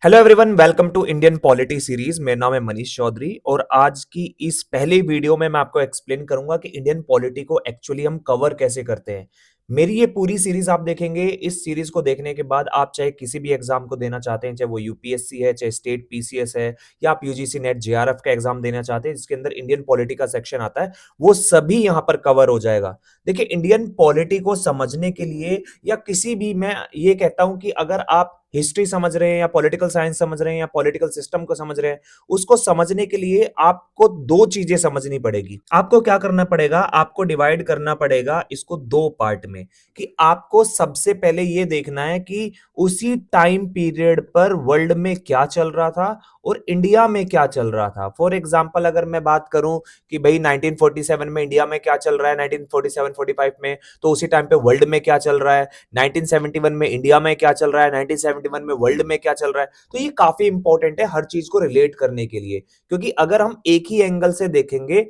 Hello everyone, welcome to Indian polity series. मेरा नाम है मनीष चौधरी और आज की इस पहली वीडियो में मैं आपको एक्सप्लेन करूंगा कि इंडियन पॉलिटी को एक्चुअली हम कवर कैसे करते हैं। मेरी ये पूरी सीरीज आप देखेंगे। इस सीरीज को देखने के बाद आप चाहे किसी भी एग्जाम को देना चाहते हैं, चाहे वो यूपीएससी है, चाहे स्टेट पीसीएस है, या आप यूजीसी नेट जेआरएफ का एग्जाम देना चाहते हैं जिसके अंदर इंडियन पॉलिटी का सेक्शन आता है, वो सभी यहां पर कवर हो जाएगा। देखिए, इंडियन पॉलिटी को समझने के लिए या किसी भी, मैं ये कहता हूं कि अगर आप हिस्ट्री समझ रहे हैं या पॉलिटिकल साइंस समझ रहे हैं या पॉलिटिकल सिस्टम को समझ रहे हैं, उसको समझने के लिए आपको दो चीजें समझनी पड़ेगी। आपको क्या करना पड़ेगा? आपको डिवाइड करना पड़ेगा इसको दो पार्ट में। कि आपको सबसे पहले यह देखना है कि उसी टाइम पीरियड पर वर्ल्ड में क्या चल रहा था और इंडिया में क्या चल रहा था। फॉर एग्जाम्पल, अगर मैं बात करूं कि भाई 1947 में इंडिया में क्या चल रहा है, 1947-45 में, तो उसी टाइम पे वर्ल्ड में क्या चल रहा है, 1971 में इंडिया में क्या चल रहा है, 1971 में वर्ल्ड में क्या चल रहा है। तो ये काफी इंपॉर्टेंट है हर चीज को रिलेट करने के लिए, क्योंकि अगर हम एक ही एंगल से देखेंगे,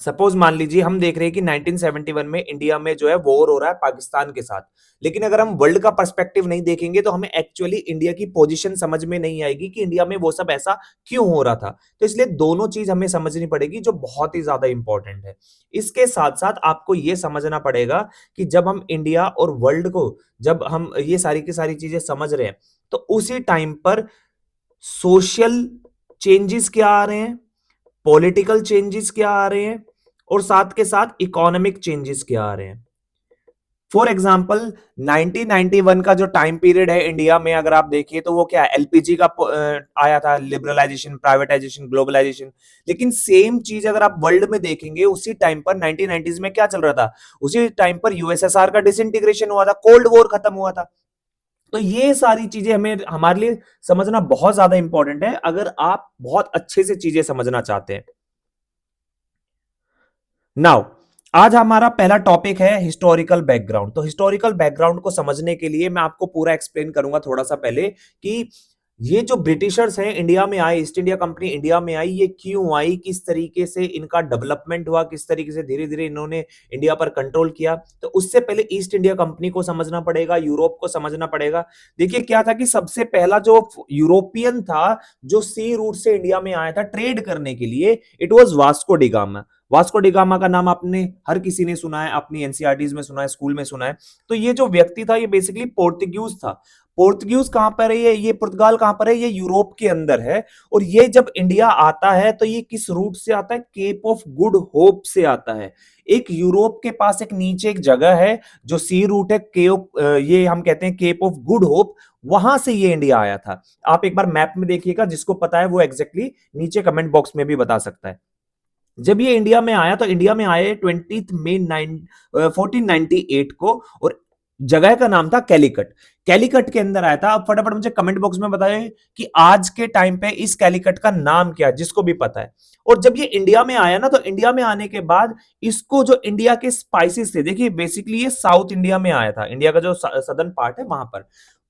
सपोज मान लीजिए हम देख रहे हैं कि 1971 में इंडिया में जो है वॉर हो रहा है पाकिस्तान के साथ, लेकिन अगर हम वर्ल्ड का पर्सपेक्टिव नहीं देखेंगे तो हमें एक्चुअली इंडिया की पोजीशन समझ में नहीं आएगी कि इंडिया में वो सब ऐसा क्यों हो रहा था। तो इसलिए दोनों चीज हमें समझनी पड़ेगी, जो बहुत ही ज्यादा इंपॉर्टेंट है। इसके साथ साथ आपको यह समझना पड़ेगा कि जब हम इंडिया और वर्ल्ड को, जब हम ये सारी की सारी चीजें समझ रहे हैं, तो उसी टाइम पर सोशल चेंजेस क्या आ रहे हैं, पॉलिटिकल चेंजेस क्या आ रहे हैं, और साथ के साथ इकोनॉमिक चेंजेस क्या आ रहे हैं। फॉर एग्जाम्पल, 1991 का जो टाइम पीरियड है इंडिया में, अगर आप देखिए तो वो क्या है, एलपीजी का आया था, लिबरलाइजेशन, प्राइवेटाइजेशन, ग्लोबलाइजेशन। लेकिन सेम चीज अगर आप वर्ल्ड में देखेंगे, उसी टाइम पर 1990s में क्या चल रहा था, उसी टाइम पर यूएसएसआर का डिसइंटीग्रेशन हुआ था, कोल्ड वॉर खत्म हुआ था। तो ये सारी चीजें हमें, हमारे लिए समझना बहुत ज्यादा इंपॉर्टेंट है अगर आप बहुत अच्छे से चीजें समझना चाहते हैं। नाउ, आज हमारा पहला टॉपिक है हिस्टोरिकल बैकग्राउंड। तो हिस्टोरिकल बैकग्राउंड को समझने के लिए मैं आपको पूरा एक्सप्लेन करूंगा थोड़ा सा पहले कि ये जो ब्रिटिशर्स हैं इंडिया में आए, ईस्ट इंडिया कंपनी इंडिया में आई, ये क्यों आई, किस तरीके से इनका डेवलपमेंट हुआ, किस तरीके से धीरे धीरे इन्होंने इंडिया पर कंट्रोल किया। तो उससे पहले ईस्ट इंडिया कंपनी को समझना पड़ेगा, यूरोप को समझना पड़ेगा। देखिए क्या था कि सबसे पहला जो यूरोपियन था, जो सी रूट से इंडिया में आया था ट्रेड करने के लिए, it was Vasco da Gama. Vasco da Gama का नाम आपने हर किसी ने सुना है, अपनी एनसीईआरटीज में सुना है, स्कूल में सुना है। तो ये जो व्यक्ति था, ये बेसिकली पोर्तुगीज था। पोर्तुगीज कहां पर है? ये पुर्तगाल कहां पर है? ये यूरोप के अंदर है। और ये जब इंडिया आता है तो ये किस रूट से आता है? केप ऑफ गुड होप से आता है। एक यूरोप के पास एक नीचे एक जगह है जो सी रूट है, ये हम कहते हैं केप ऑफ गुड होप, वहां से ये इंडिया आया था। आप एक बार मैप में देखिएगा, जिसको पता है वो एग्जैक्टली नीचे कमेंट बॉक्स में भी बता सकता है। जब ये इंडिया में आया तो इंडिया में आए 20 मई 1498 को, और जगह का नाम था कैलिकट। कैलिकट के अंदर आया था। अब फटाफट मुझे कमेंट बॉक्स में बताएं कि आज के टाइम पे इस कैलिकट का नाम क्या है, जिसको भी पता है। और जब ये इंडिया में आया ना, तो इंडिया में आने के बाद इसको जो इंडिया के स्पाइसेस थे, देखिए बेसिकली ये साउथ इंडिया में आया था, इंडिया का जो सदर्न पार्ट है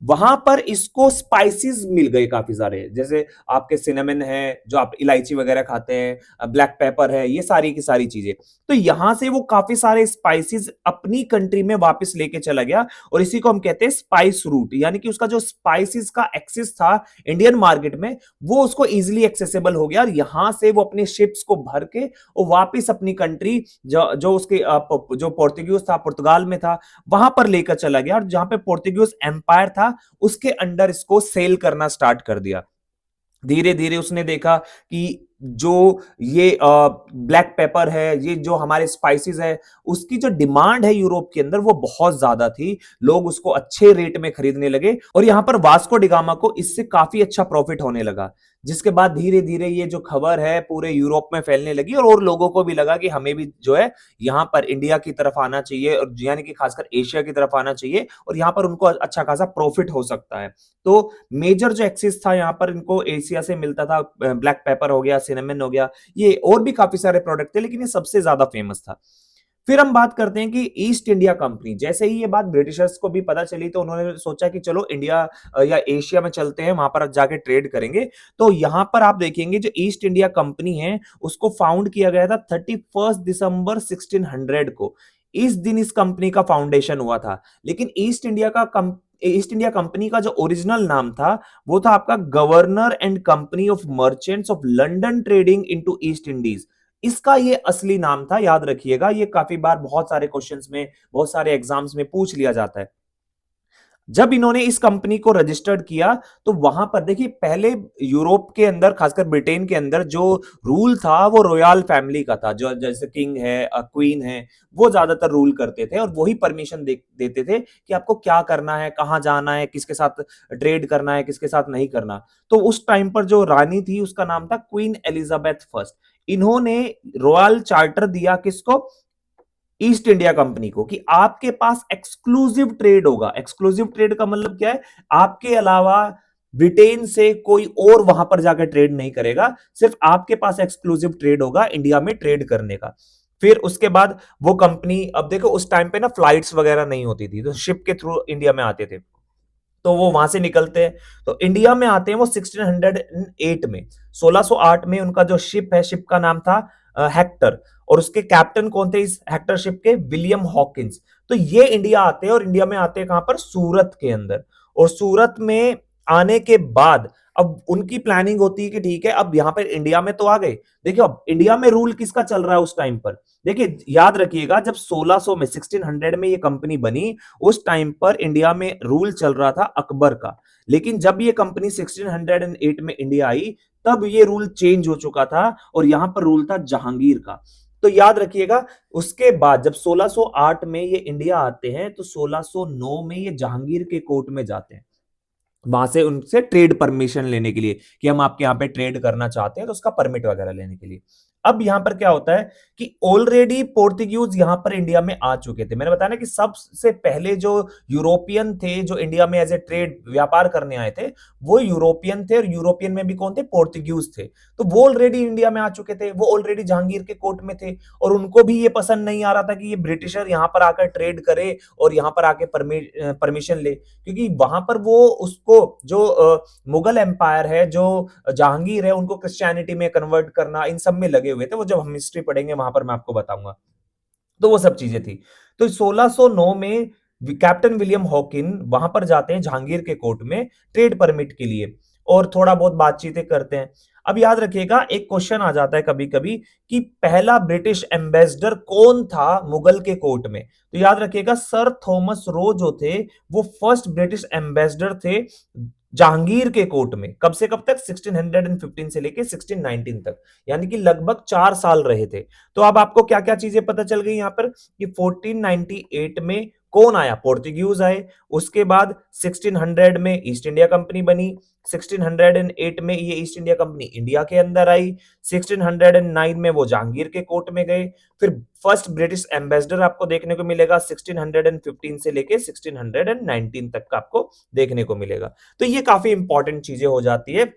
वहां पर इसको स्पाइसेस मिल गए काफी सारे, जैसे आपके सिनेमन है, जो आप इलायची वगैरह खाते हैं, ब्लैक पेपर है, ये सारी की सारी चीजें। तो यहां से वो काफी सारे स्पाइसेस अपनी कंट्री में वापस लेके चला गया, और इसी को हम कहते हैं स्पाइस रूट। यानी कि उसका जो स्पाइसेस का एक्सेस था इंडियन मार्केट में, वो उसको इजिली एक्सेसिबल हो गया, और यहां से वो अपने शिप्स को भर के और वापिस अपनी कंट्री, जो उसके जो पोर्तुगीज था, पुर्तगाल में था, वहां पर लेकर चला गया। और जहां पे पोर्तुगीज एम्पायर था, उसके अंडर इसको सेल करना स्टार्ट कर दिया। धीरे धीरे उसने देखा कि जो ये ब्लैक पेपर है, ये जो हमारे स्पाइसेस है, उसकी जो डिमांड है यूरोप के अंदर वो बहुत ज्यादा थी। लोग उसको अच्छे रेट में खरीदने लगे, और यहां पर वास्को डिगामा को इससे काफी अच्छा प्रॉफिट होने लगा। जिसके बाद धीरे धीरे ये जो खबर है पूरे यूरोप में फैलने लगी, और लोगों को भी लगा कि हमें भी जो है यहां पर इंडिया की तरफ आना चाहिए, और यानी कि खासकर एशिया की तरफ आना चाहिए, और यहां पर उनको अच्छा खासा प्रॉफिट हो सकता है। तो मेजर जो एक्सेस था यहां पर, इनको एशिया से मिलता था, ब्लैक पेपर हो गया, सिनेमन हो गया, ये और भी काफी सारे प्रोडक्ट थे, लेकिन ये सबसे ज्यादा फेमस था। फिर हम बात करते हैं कि ईस्ट इंडिया कंपनी, जैसे ही ये बात ब्रिटिशर्स को भी पता चली, तो उन्होंने सोचा कि चलो इंडिया या एशिया में चलते हैं, वहां पर जाके ट्रेड करेंगे। तो यहां पर आप देखेंगे जो ईस्ट इंडिया कंपनी है, उसको फाउंड किया गया था 31 दिसंबर 1600 को। इस दिन इस कंपनी का फाउंडेशन हुआ था। लेकिन ईस्ट इंडिया का ईस्ट इंडिया कंपनी का जो ओरिजिनल नाम था वो था आपका governor and company of merchants of London trading into east Indies. इसका ये असली नाम था, याद रखिएगा, ये काफी बार बहुत सारे क्वेश्चंस में, बहुत सारे एग्जाम्स में पूछ लिया जाता है। जब इन्होंने इस कंपनी को रजिस्टर्ड किया तो वहां पर देखिए, पहले यूरोप के अंदर, खासकर ब्रिटेन के अंदर जो रूल था वो रॉयल फैमिली का था, जो जैसे किंग है, क्वीन है, वो ज्यादातर रूल करते थे और वही परमिशन देते थे कि आपको क्या करना है, कहां जाना है, किसके साथ ट्रेड करना है, किसके साथ नहीं करना। तो उस टाइम पर जो रानी थी उसका नाम था क्वीन एलिजाबेथ फर्स्ट। इन्होंने रॉयल चार्टर दिया किसको? ईस्ट इंडिया कंपनी को, कि आपके पास एक्सक्लूसिव ट्रेड होगा। एक्सक्लूसिव ट्रेड का मतलब क्या है? आपके अलावा ब्रिटेन से कोई और वहां पर जाकर ट्रेड नहीं करेगा, सिर्फ आपके पास एक्सक्लूसिव ट्रेड होगा इंडिया में ट्रेड करने का। फिर उसके बाद वो कंपनी, अब देखो उस टाइम पे ना फ्लाइट्स वगैरह नहीं होती थी, तो शिप के थ्रू इंडिया में आते थे। तो वो वहां से निकलते हैं तो इंडिया में आते हैं वो 1608 में। 1608 में उनका जो शिप है, शिप का नाम था हेक्टर, और उसके कैप्टन कौन थे इस हेक्टर शिप के? William Hawkins. तो ये इंडिया आते हैं, और इंडिया में आते हैं कहां पर? सूरत के अंदर। और सूरत में आने के बाद अब उनकी प्लानिंग होती है कि ठीक है, अब यहां पर इंडिया में तो आ गए। देखियो अब इंडिया में रूल किसका चल रहा है उस टाइम पर? देखिए याद रखिएगा, जब 1600 में, 1600 में ये कंपनी बनी, उस टाइम पर इंडिया में रूल चल रहा था अकबर का। लेकिन जब ये कंपनी 1608 में इंडिया आई, तब ये रूल चेंज हो चुका था और यहां पर रूल था जहांगीर का। तो याद रखिएगा, उसके बाद जब 1608 में ये इंडिया आते हैं तो 1609 में ये जहांगीर के कोर्ट में जाते हैं, वहां से उनसे ट्रेड परमिशन लेने के लिए कि हम आपके यहां पे ट्रेड करना चाहते हैं, तो उसका परमिट वगैरह लेने के लिए। अब यहां पर क्या होता है कि ऑलरेडी पोर्तुगीज यहां पर इंडिया में आ चुके थे। मैंने बताया ना कि सबसे पहले जो यूरोपियन थे जो इंडिया में एज ए ट्रेड व्यापार करने आए थे, वो यूरोपियन थे, और यूरोपियन में भी कौन थे? पोर्तुगीज थे। तो वो ऑलरेडी इंडिया में आ चुके थे, वो ऑलरेडी जहांगीर के कोर्ट में थे, और उनको भी ये पसंद नहीं आ रहा था कि ये ब्रिटिशर यहां पर आकर ट्रेड करे और यहां पर आके परमिशन ले, क्योंकि वहां पर वो उसको जो मुगल एम्पायर है, जो जहांगीर है, उनको क्रिश्चियनिटी में कन्वर्ट करना, इन सब में लगे हुए थे। वो जब हम हिस्ट्री पढ़ेंगे वहां पर मैं आपको बताऊंगा। तो वो सब चीजें थी। तो 1609 में कैप्टन विलियम हॉकिन वहां पर जाते हैं जहांगीर के कोर्ट में ट्रेड परमिट के लिए, और थोड़ा बहुत बातचीतें करते हैं। अब याद रखिएगा, एक क्वेश्चन आ जाता है कभी कभी कि पहला ब्रिटिश एम्बेसडर कौन था मुगल के कोर्ट में? तो याद रखिएगा, सर थॉमस रो जो थे, वो फर्स्ट ब्रिटिश एम्बेसडर थे जहांगीर के कोर्ट में। कब से कब तक? 1615 से लेके 1619 तक, यानी कि लगभग 4 साल रहे थे। तो अब आपको क्या क्या चीजें पता चल गई यहां पर कि 1498 में कौन आया? पोर्तुगीज आए। उसके बाद 1600 में ईस्ट इंडिया कंपनी बनी। 1608 में ये ईस्ट इंडिया कंपनी इंडिया के अंदर आई। 1609 में वो जहांगीर के कोर्ट में गए। फिर फर्स्ट ब्रिटिश एम्बेसडर आपको देखने को मिलेगा 1615 से लेके 1619 तक का आपको देखने को मिलेगा। तो ये काफी इंपॉर्टेंट चीजें हो जाती है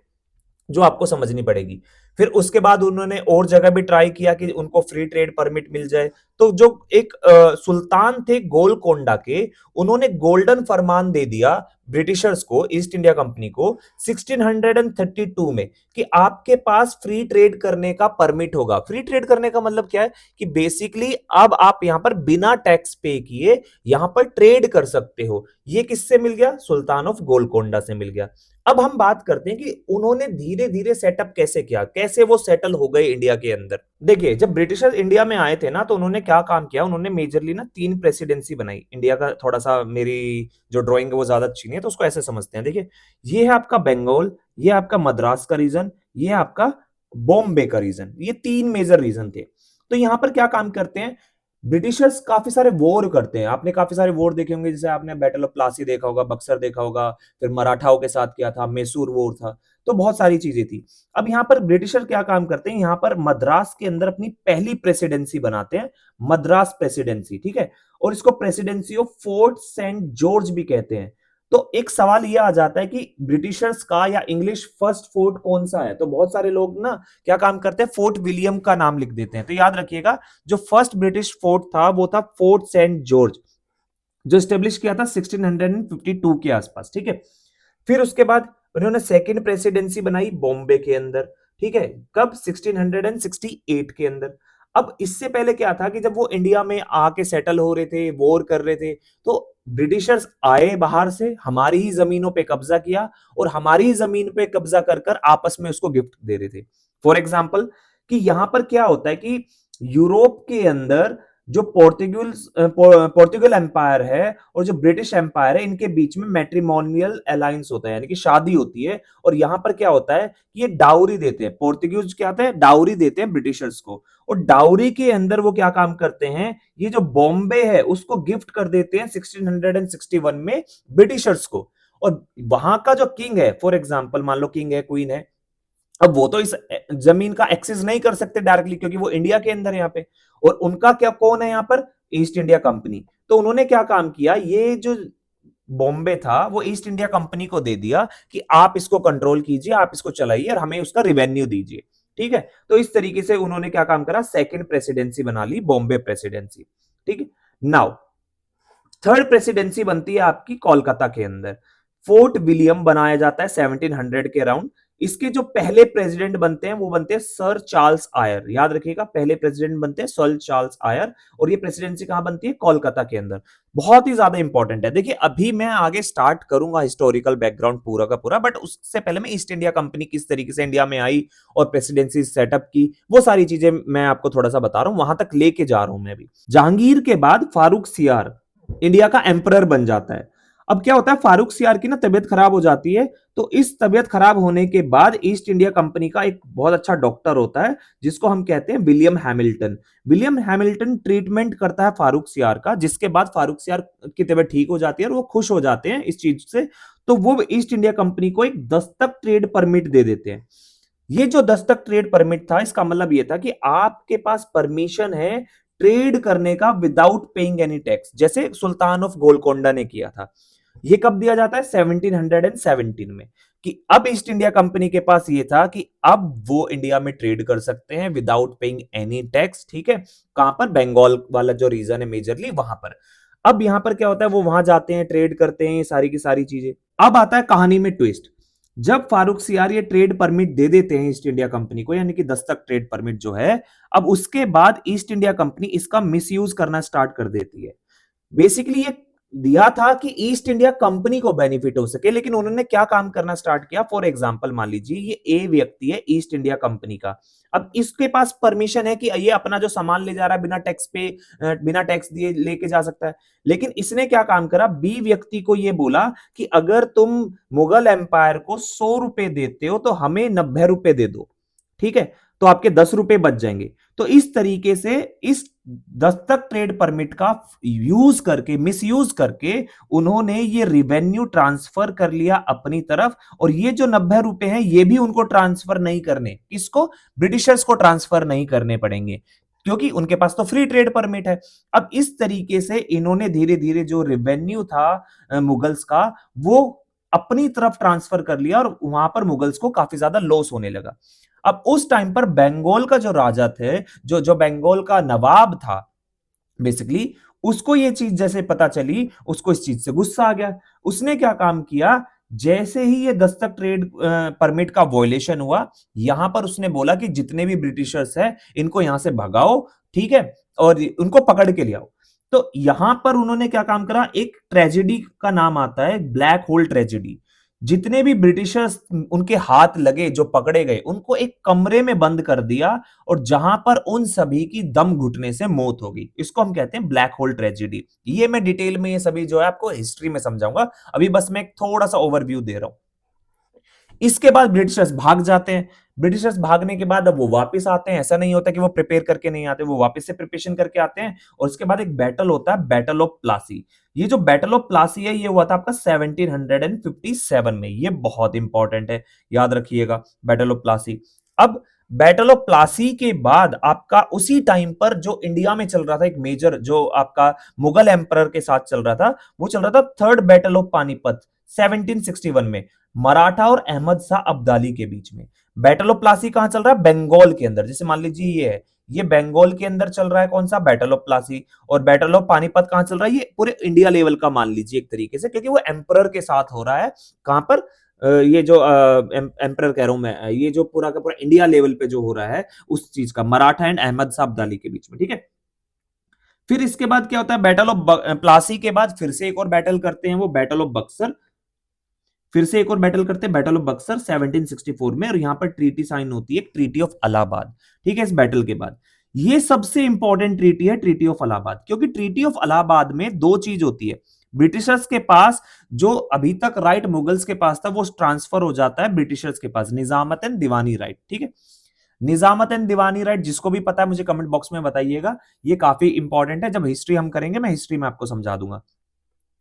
जो आपको समझनी पड़ेगी। फिर उसके बाद उन्होंने और जगह भी ट्राई किया कि उनको फ्री ट्रेड परमिट मिल जाए। तो जो एक सुल्तान थे गोलकोंडा के, उन्होंने गोल्डन फरमान दे दिया ब्रिटिशर्स को, ईस्ट इंडिया कंपनी को, 1632 में, कि आपके पास फ्री ट्रेड करने का परमिट होगा। फ्री ट्रेड करने का मतलब क्या है? कि बेसिकली अब आप यहां पर बिना टैक्स पे किए यहां पर ट्रेड कर सकते हो। ये किससे मिल गया? सुल्तान ऑफ गोलकोंडा से मिल गया। अब हम बात करते हैं कि उन्होंने धीरे धीरे सेटअप कैसे किया, कैसे वो सेटल हो गए इंडिया के अंदर। देखिए, जब ब्रिटिशर्स इंडिया में आए थे ना, तो उन्होंने क्या काम किया? उन्होंने मेजरली ना 3 प्रेसिडेंसी बनाई इंडिया का। थोड़ा सा मेरी जो ड्राइंग है वो ज्यादा अच्छी नहीं है, तो उसको ऐसे समझते हैं। देखिए, ये है आपका बंगाल, ये आपका मद्रास का रीजन, ये है आपका बॉम्बे का रीजन। ये 3 मेजर रीजन थे। तो यहां पर क्या काम करते हैं? ब्रिटिशर्स काफी सारे वॉर करते हैं। आपने काफी सारे वॉर देखे होंगे, जैसे आपने बैटल ऑफ प्लासी देखा होगा, बक्सर देखा होगा, फिर मराठाओं के साथ क्या था, मैसूर वॉर था। तो बहुत सारी चीजें थी। अब यहां पर ब्रिटिशर क्या काम करते हैं? यहां पर मद्रास के अंदर अपनी पहली प्रेसिडेंसी बनाते हैं, मद्रास प्रेसिडेंसी, ठीक है। और इसको presidency of Fort Saint George भी कहते हैं। तो एक सवाल यह आ जाता है कि ब्रिटिशर्स का या इंग्लिश फर्स्ट फोर्ट कौन सा है? तो बहुत सारे लोग ना क्या काम करते हैं, फोर्ट विलियम का नाम लिख देते हैं। तो याद रखिएगा, जो फर्स्ट ब्रिटिश फोर्ट था वो था फोर्ट सेंट जॉर्ज, जो स्टेब्लिश किया था 1652 के आसपास, ठीक है। फिर उसके बाद उन्होंने सेकंड प्रेसिडेंसी बनाई बॉम्बे के अंदर, ठीक है। कब? 1668 के अंदर। अब इससे पहले क्या था कि जब वो इंडिया में आके सेटल हो रहे थे, वॉर कर रहे थे, तो ब्रिटिशर्स आए बाहर से, हमारी ही जमीनों पे कब्जा किया और हमारी ही जमीन पे कब्जा कर कर आपस में उसको गिफ्ट दे रहे थे। फॉर एग्जाम्पल कि यहां पर क्या होता है कि यूरोप के अंदर जो पोर्तुगल एम्पायर है और जो ब्रिटिश एम्पायर है, इनके बीच में मैट्रिमोनियल अलायंस होता है, यानी कि शादी होती है। और यहां पर क्या होता है कि ये डाउरी देते हैं, पोर्तुगीज क्या होता है, डाउरी देते हैं ब्रिटिशर्स को। और डाउरी के अंदर वो क्या काम करते हैं, ये जो बॉम्बे है उसको गिफ्ट कर देते हैं 1661 में ब्रिटिशर्स को। और वहां का जो किंग है, फॉर एग्जाम्पल मान लो किंग है, क्वीन है, अब वो तो इस जमीन का एक्सेस नहीं कर सकते डायरेक्टली, क्योंकि वो इंडिया के अंदर है यहाँ पे। और उनका क्या, कौन है यहाँ पर, ईस्ट इंडिया कंपनी। तो उन्होंने क्या काम किया, ये जो बॉम्बे था वो ईस्ट इंडिया कंपनी को दे दिया कि आप इसको कंट्रोल कीजिए, आप इसको चलाइए और हमें उसका रिवेन्यू दीजिए। ठीक है, तो इस तरीके से उन्होंने क्या काम करा, सेकंड प्रेसिडेंसी बना ली, बॉम्बे प्रेसिडेंसी। ठीक है, नाउ थर्ड प्रेसिडेंसी बनती है आपकी कोलकाता के अंदर। फोर्ट विलियम बनाया जाता है 1700 के अराउंड। इसके जो पहले प्रेसिडेंट बनते हैं वो बनते हैं सर चार्ल्स आयर, याद रखिएगा, पहले प्रेसिडेंट बनते हैं सर चार्ल्स आयर। और ये प्रेसिडेंसी कहां बनती है, कोलकाता के अंदर। बहुत ही ज्यादा इंपॉर्टेंट है। देखिए अभी मैं आगे स्टार्ट करूंगा हिस्टोरिकल बैकग्राउंड पूरा का पूरा, बट उससे पहले मैं ईस्ट इंडिया कंपनी किस तरीके से इंडिया में आई और प्रेसिडेंसी सेटअप की, वो सारी चीजें मैं आपको थोड़ा सा बता रहा हूं, वहां तक लेके जा रहा हूं मैं अभी। जहांगीर के बाद फारूक सियार इंडिया का एम्परर बन जाता है। अब क्या होता है, फारूक सियार की ना तबियत खराब हो जाती है। तो इस तबियत खराब होने के बाद ईस्ट इंडिया कंपनी का एक बहुत अच्छा डॉक्टर होता है जिसको हम कहते हैं William Hamilton. William Hamilton treatment करता है फारूक सियार का, जिसके बाद फारूक सियार की तबियत ठीक हो जाती है और वो खुश हो जाते हैं इस चीज से। तो वो ईस्ट इंडिया कंपनी को एक दस्तक ट्रेड परमिट दे देते हैं। ये जो दस्तक ट्रेड परमिट था, इसका मतलब ये था कि आपके पास परमिशन है ट्रेड करने का विदाउट पेइंग एनी टैक्स, जैसे सुल्तान ऑफ गोलकोंडा ने किया था। ये कब दिया जाता है, 1717 में। कि अब ईस्ट इंडिया कंपनी के पास ये था कि अब वो इंडिया में ट्रेड कर सकते हैं विदाउट पेइंग एनी टैक्स। ठीक है, कहां पर, बंगाल वाला जो रीजन है मेजरली वहां पर। अब यहां पर क्या होता है, वो वहां जाते हैं, ट्रेड करते हैं, सारी की सारी चीजें। अब आता है कहानी में ट्विस्ट। जब फारूक सियार ये ट्रेड परमिट दे देते हैं ईस्ट इंडिया कंपनी को, यानी कि दस्तक ट्रेड परमिट जो है, अब उसके बाद ईस्ट इंडिया कंपनी इसका मिसयूज करना स्टार्ट कर देती है। बेसिकली ये दिया था कि ईस्ट इंडिया कंपनी को बेनिफिट हो सके, लेकिन उन्होंने क्या काम करना स्टार्ट किया, फॉर एग्जांपल मान लीजिए ये ए व्यक्ति है ईस्ट इंडिया कंपनी का। अब इसके पास परमिशन है कि ये अपना जो सामान ले जा रहा है बिना टैक्स पे, बिना टैक्स दिए लेके जा सकता है। लेकिन इसने क्या काम करा, बी व्यक्ति को ये बोला कि अगर तुम मुगल एम्पायर को 100 रुपए देते हो तो हमें 90 रुपए दे दो। ठीक है, तो आपके 10 रुपए बच जाएंगे। तो इस तरीके से इस दस्तक ट्रेड परमिट का यूज करके, मिसयूज करके उन्होंने ये रिवेन्यू ट्रांसफर कर लिया अपनी तरफ। और ये जो 90 रुपए हैं ये भी उनको ट्रांसफर नहीं करने, किसको, ब्रिटिशर्स को ट्रांसफर नहीं करने पड़ेंगे, क्योंकि उनके पास तो फ्री ट्रेड परमिट है। अब इस तरीके से इन्होंने धीरे धीरे जो रिवेन्यू था मुगल्स का, वो अपनी तरफ ट्रांसफर कर लिया और वहां पर मुगल्स को काफी ज्यादा लॉस होने लगा। अब उस टाइम पर बंगाल का जो राजा थे, जो जो बंगाल का नवाब था बेसिकली, उसको ये चीज जैसे पता चली, उसको इस चीज से गुस्सा आ गया। उसने क्या काम किया, जैसे ही ये दस्तक ट्रेड परमिट का वॉयलेशन हुआ, यहां पर उसने बोला कि जितने भी ब्रिटिशर्स हैं इनको यहां से भगाओ। ठीक है, और उनको पकड़ के ले आओ। तो यहां पर उन्होंने क्या काम करा, एक ट्रेजेडी का नाम आता है ब्लैक होल ट्रेजेडी। जितने भी ब्रिटिशर्स उनके हाथ लगे, जो पकड़े गए, उनको एक कमरे में बंद कर दिया और जहां पर उन सभी की दम घुटने से मौत हो गई। इसको हम कहते हैं ब्लैक होल ट्रेजेडी। ये मैं डिटेल में ये सभी जो है आपको हिस्ट्री में समझाऊंगा, अभी बस मैं एक थोड़ा सा ओवरव्यू दे रहा हूं। इसके बाद ब्रिटिशर्स भाग जाते हैं। ब्रिटिशर्स भागने के बाद अब वो वापस आते हैं, ऐसा नहीं होता कि वो प्रिपेयर करके नहीं आते, वो वापस से प्रिपरेशन करके आते हैं। और उसके बाद एक बैटल होता है, बैटल ऑफ प्लासी। ये जो बैटल ऑफ प्लासी है, ये हुआ था आपका 1757 में। ये बहुत इंपॉर्टेंट है, याद रखिएगा, बैटल ऑफ प्लासी। अब बैटल ऑफ प्लासी के बाद आपका उसी टाइम पर जो इंडिया में चल रहा था एक मेजर, जो आपका मुगल एम्परर के साथ चल रहा था, वो चल रहा था थर्ड बैटल ऑफ पानीपत 1761 में, मराठा और अहमद शाह अब्दाली के बीच में। बैटल ऑफ प्लासी कहां चल रहा है, बंगाल के अंदर। जैसे मान लीजिए ये है, ये बंगाल के अंदर चल रहा है, कौन सा, बैटल ऑफ प्लासी। और बैटल ऑफ पानीपत कहां चल रहा है, ये पूरे इंडिया लेवल का मान लीजिए एक तरीके से, क्योंकि वो एम्परर के साथ हो रहा है। कहां पर, ये जो एम्परर कह रहा हूं मैं, ये जो पूरा का पूरा इंडिया लेवल पे जो हो रहा है उस चीज का, मराठा एंड अहमद शाह अब्दाली के बीच में, ठीक है। फिर इसके बाद क्या होता है, बैटल ऑफ प्लासी के बाद फिर से एक और बैटल करते हैं, वो बैटल ऑफ बक्सर। फिर से एक और बैटल करते हैं, बैटल ऑफ बक्सर 1764 में, और यहां पर ट्रीटी साइन होती है, ट्रीटी ऑफ इलाहाबाद, ठीक है, इस बैटल के बाद। ये सबसे इंपॉर्टेंट ट्रीटी है, ट्रीटी ऑफ इलाहाबाद, क्योंकि ट्रीटी ऑफ इलाहाबाद में दो चीज होती है। ब्रिटिशर्स के पास जो अभी तक राइट मुगल्स के पास था वो ट्रांसफर हो जाता है ब्रिटिशर्स के पास, निजामत एंड दीवानी राइट, ठीक है। निजामत एंड दीवानी राइट जिसको भी पता है मुझे कमेंट बॉक्स में बताइएगा, ये काफी इंपॉर्टेंट है, जब हिस्ट्री हम करेंगे मैं हिस्ट्री में आपको समझा दूंगा।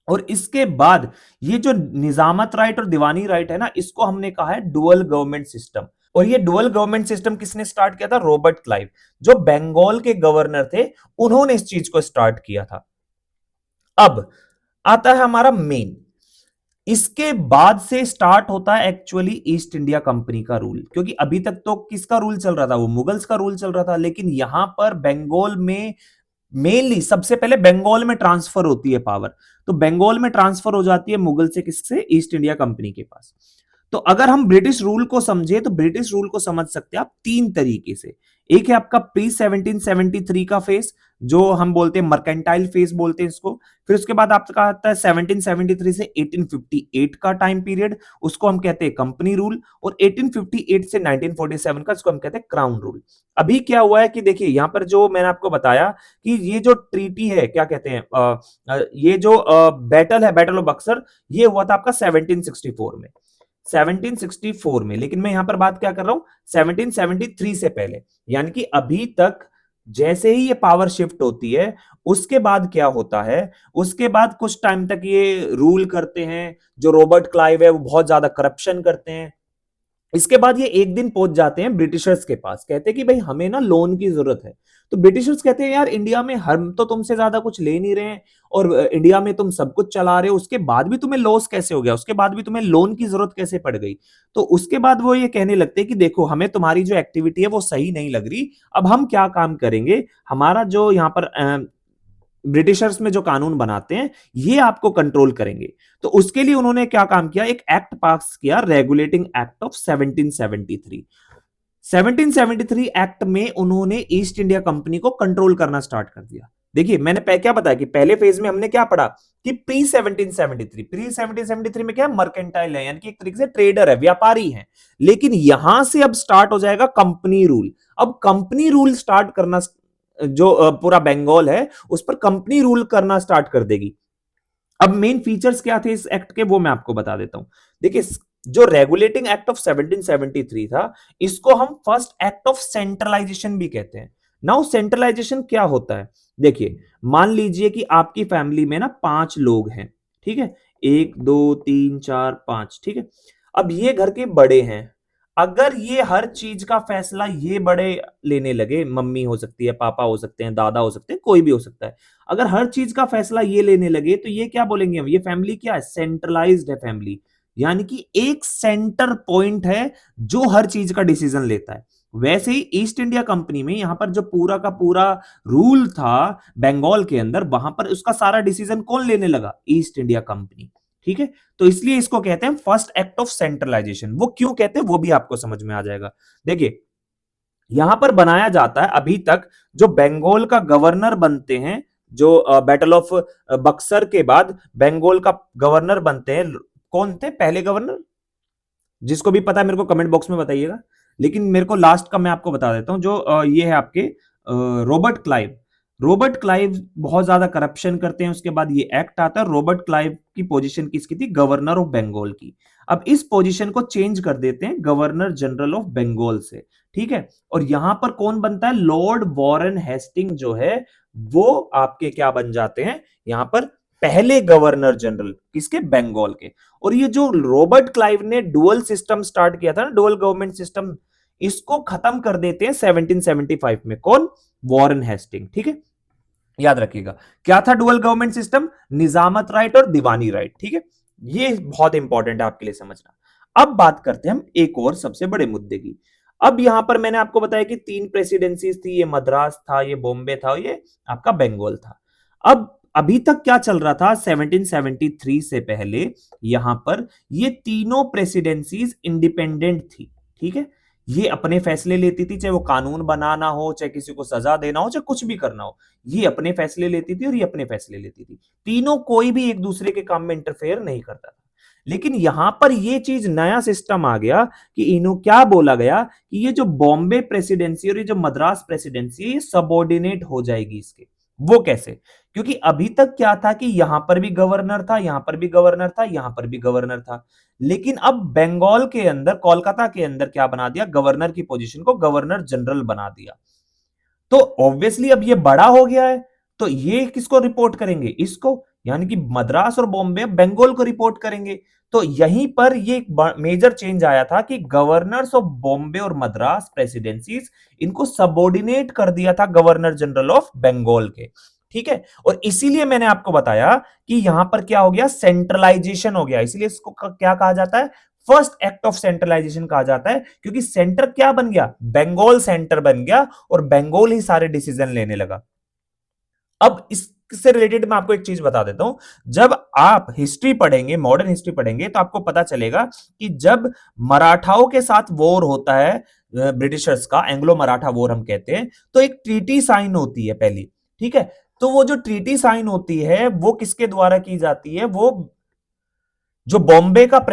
और इसके बाद ये जो निजामत राइट और दीवानी राइट है ना, इसको हमने कहा है डुअल गवर्नमेंट सिस्टम। और ये डुअल गवर्नमेंट सिस्टम किसने स्टार्ट किया था, रॉबर्ट क्लाइव, जो बंगाल के गवर्नर थे, उन्होंने इस चीज को स्टार्ट किया था। अब आता है हमारा मेन, इसके बाद से स्टार्ट होता है एक्चुअली ईस्ट इंडिया कंपनी का रूल, क्योंकि अभी तक तो किसका रूल चल रहा था, वो मुगल्स का रूल चल रहा था, लेकिन यहां पर बंगाल में मेनली सबसे पहले बंगाल में ट्रांसफर होती है पावर। तो बंगाल में ट्रांसफर हो जाती है मुगल से किससे, ईस्ट इंडिया कंपनी के पास। तो अगर हम ब्रिटिश रूल को समझे तो ब्रिटिश रूल को समझ सकते हैं आप तीन तरीके से। एक है आपका प्री 1773 का फेस, जो हम बोलते हैं मर्केंटाइल फेस बोलते हैं इसको। फिर उसके बाद आपका आता है 1773 से 1858 का टाइम पीरियड, उसको हम कहते हैं कंपनी रूल। और 1858 से 1947 का, इसको हम कहते हैं क्राउन रूल। अभी क्या हुआ है कि देखिए यहां पर जो मैंने आपको बताया कि ये जो ट्रीटी है, क्या कहते हैं, ये जो बैटल है, बैटल ऑफ बक्सर, ये हुआ था आपका 1764 में, 1764 में। लेकिन मैं यहां पर बात क्या कर रहा हूं, 1773 से पहले, यानी कि अभी तक जैसे ही ये पावर शिफ्ट होती है उसके बाद क्या होता है, उसके बाद कुछ टाइम तक ये रूल करते हैं। जो रॉबर्ट क्लाइव है वो बहुत ज्यादा करप्शन करते हैं। इसके बाद ये एक दिन पहुंच जाते हैं ब्रिटिशर्स के पास, कहते हैं कि भाई हमें ना लोन की जरूरत है। तो ब्रिटिशर्स कहते हैं यार इंडिया में हम तो तुमसे ज्यादा कुछ ले नहीं रहे हैं, और इंडिया में तुम सब कुछ चला रहे हो, उसके बाद भी तुम्हें लॉस कैसे हो गया, उसके बाद भी तुम्हें लोन की जरूरत कैसे पड़ गई। तो उसके बाद वो ये कहने लगते हैं कि देखो हमें तुम्हारी जो एक्टिविटी है वो सही नहीं लग रही, अब हम क्या काम करेंगे, हमारा जो यहाँ पर ब्रिटिशर्स में जो कानून बनाते हैं ये आपको कंट्रोल करेंगे। तो उसके लिए उन्होंने क्या काम किया, एक एक्ट पास किया, रेगुलेटिंग एक्ट ऑफ 1773। 1773 एक्ट में उन्होंने ईस्ट इंडिया कंपनी को कंट्रोल करना स्टार्ट कर दिया। देखिए मैंने क्या बताया कि पहले फेज में हमने क्या पढ़ा कि प्री 1773 में क्या मर्केंटाइल है, यानी कि एक तरीके से ट्रेडर है, व्यापारी है। लेकिन यहां से अब स्टार्ट हो जाएगा कंपनी रूल। अब कंपनी रूल स्टार्ट करना, जो पूरा बंगाल है उस पर कंपनी रूल करना स्टार्ट कर देगी। अब मेन फीचर्स क्या थे इस एक्ट के, वो मैं आपको बता देता हूं। देखिए जो रेगुलेटिंग एक्ट ऑफ 1773 था, इसको हम फर्स्ट एक्ट ऑफ सेंट्रलाइजेशन भी कहते हैं। नाउ सेंट्रलाइजेशन क्या होता है, देखिए मान लीजिए कि आपकी फैमिली में ना 5 लोग हैं, ठीक है, 1 2 3 4 5, ठीक है। अब ये घर के बड़े हैं, अगर ये हर चीज का फैसला ये बड़े लेने लगे, मम्मी हो सकती है, पापा हो सकते हैं, दादा हो सकते हैं, कोई भी हो सकता है, अगर हर चीज का फैसला ये लेने लगे तो ये क्या बोलेंगे हम, ये फैमिली क्या है, सेंट्रलाइज्ड है फैमिली, यानी कि एक सेंटर पॉइंट है जो हर चीज का डिसीजन लेता है। वैसे ही ईस्ट इंडिया कंपनी में यहां पर जो पूरा का पूरा रूल था बंगाल के अंदर, वहां पर उसका सारा डिसीजन कौन लेने लगा, ईस्ट इंडिया कंपनी, ठीक है। तो इसलिए इसको कहते हैं फर्स्ट एक्ट ऑफ सेंट्रलाइजेशन। वो क्यों कहते हैं वो भी आपको समझ में आ जाएगा। देखिए यहां पर बनाया जाता है, अभी तक जो बंगाल का गवर्नर बनते हैं, जो बैटल ऑफ बक्सर के बाद बंगाल का गवर्नर बनते हैं, कौन थे पहले गवर्नर, जिसको भी पता है मेरे को कमेंट बॉक्स में बताइएगा। लेकिन मेरे को लास्ट का मैं आपको बता देता हूं, जो ये है आपके रॉबर्ट क्लाइव। रॉबर्ट क्लाइव बहुत ज्यादा करप्शन करते हैं, उसके बाद ये एक्ट आता है। रॉबर्ट क्लाइव की पोजीशन किसकी थी, गवर्नर ऑफ बंगाल की। अब इस पोजीशन को चेंज कर देते हैं गवर्नर जनरल ऑफ बंगाल से, ठीक है। और यहां पर कौन बनता है, लॉर्ड वॉरेन हेस्टिंग जो है वो आपके क्या बन जाते हैं, यहां पर पहले गवर्नर जनरल किसके, बंगाल के। और ये जो रॉबर्ट क्लाइव ने डुअल सिस्टम स्टार्ट किया था ना, डुअल गवर्नमेंट सिस्टम, इसको खत्म कर देते हैं 1775 में, कौन, वॉरेन हेस्टिंग, ठीक है। याद रखिएगा क्या था डुअल गवर्नमेंट सिस्टम, निजामत राइट और दीवानी राइट, ठीक है। ये बहुत इंपॉर्टेंट है आपके लिए समझना। अब बात करते हैं हम एक और सबसे बड़े मुद्दे की। अब यहां पर मैंने आपको बताया कि 3 प्रेसिडेंसीज थी, ये मद्रास था, ये बॉम्बे था, ये आपका बंगाल था। अब अभी तक क्या चल रहा था 1773 से पहले, यहां पर ये तीनों प्रेसिडेंसीज इंडिपेंडेंट थी, ठीक है। ये अपने फैसले लेती थी, चाहे वो कानून बनाना हो, चाहे किसी को सजा देना हो, चाहे कुछ भी करना हो, ये अपने फैसले लेती थी और ये अपने फैसले लेती थी। तीनों कोई भी एक दूसरे के काम में इंटरफेयर नहीं करता था। लेकिन यहां पर ये चीज नया सिस्टम आ गया कि इन्हों क्या बोला गया कि ये जो बॉम्बे प्रेसिडेंसी और ये जो मद्रास प्रेसिडेंसी है, ये सबॉर्डिनेट हो जाएगी इसके। वो कैसे? क्योंकि अभी तक क्या था कि यहां पर भी गवर्नर था, यहां पर भी गवर्नर था, यहां पर भी गवर्नर था। लेकिन अब बंगाल के अंदर, कोलकाता के अंदर क्या बना दिया, गवर्नर की पोजीशन को गवर्नर जनरल बना दिया। तो ऑब्वियसली अब ये बड़ा हो गया है, तो ये किसको रिपोर्ट करेंगे, इसको, यानी कि मद्रास और बॉम्बे बंगाल को रिपोर्ट करेंगे। तो यहीं पर ये एक मेजर चेंज आया था कि गवर्नर्स ऑफ बॉम्बे और मद्रास प्रेसिडेंसीज, इनको सबऑर्डिनेट कर दिया था गवर्नर जनरल ऑफ बंगाल के, ठीक है। और इसीलिए मैंने आपको बताया कि यहां पर क्या हो गया, सेंट्रलाइजेशन हो गया। इसलिए इसको क्या कहा जाता है, फर्स्ट एक्ट ऑफ सेंट्रलाइजेशन कहा जाता है, क्योंकि सेंटर क्या बन गया, बंगाल सेंटर बन गया और बंगाल ही सारे डिसीजन लेने लगा। अब इससे रिलेटेड मैं आपको एक चीज बता देता हूं, जब आप हिस्ट्री पढ़ेंगे, मॉडर्न हिस्ट्री पढ़ेंगे, तो आपको पता चलेगा कि जब मराठाओं के साथ वॉर होता है, ब्रिटिशर्स का एंग्लो मराठा वॉर हम कहते हैं, तो एक ट्रीटी साइन होती है पहली, ठीक है। तो वो जो ट्रीटी साइन होती है वो किसके द्वारा की जाती है, वो जो बॉम्बे का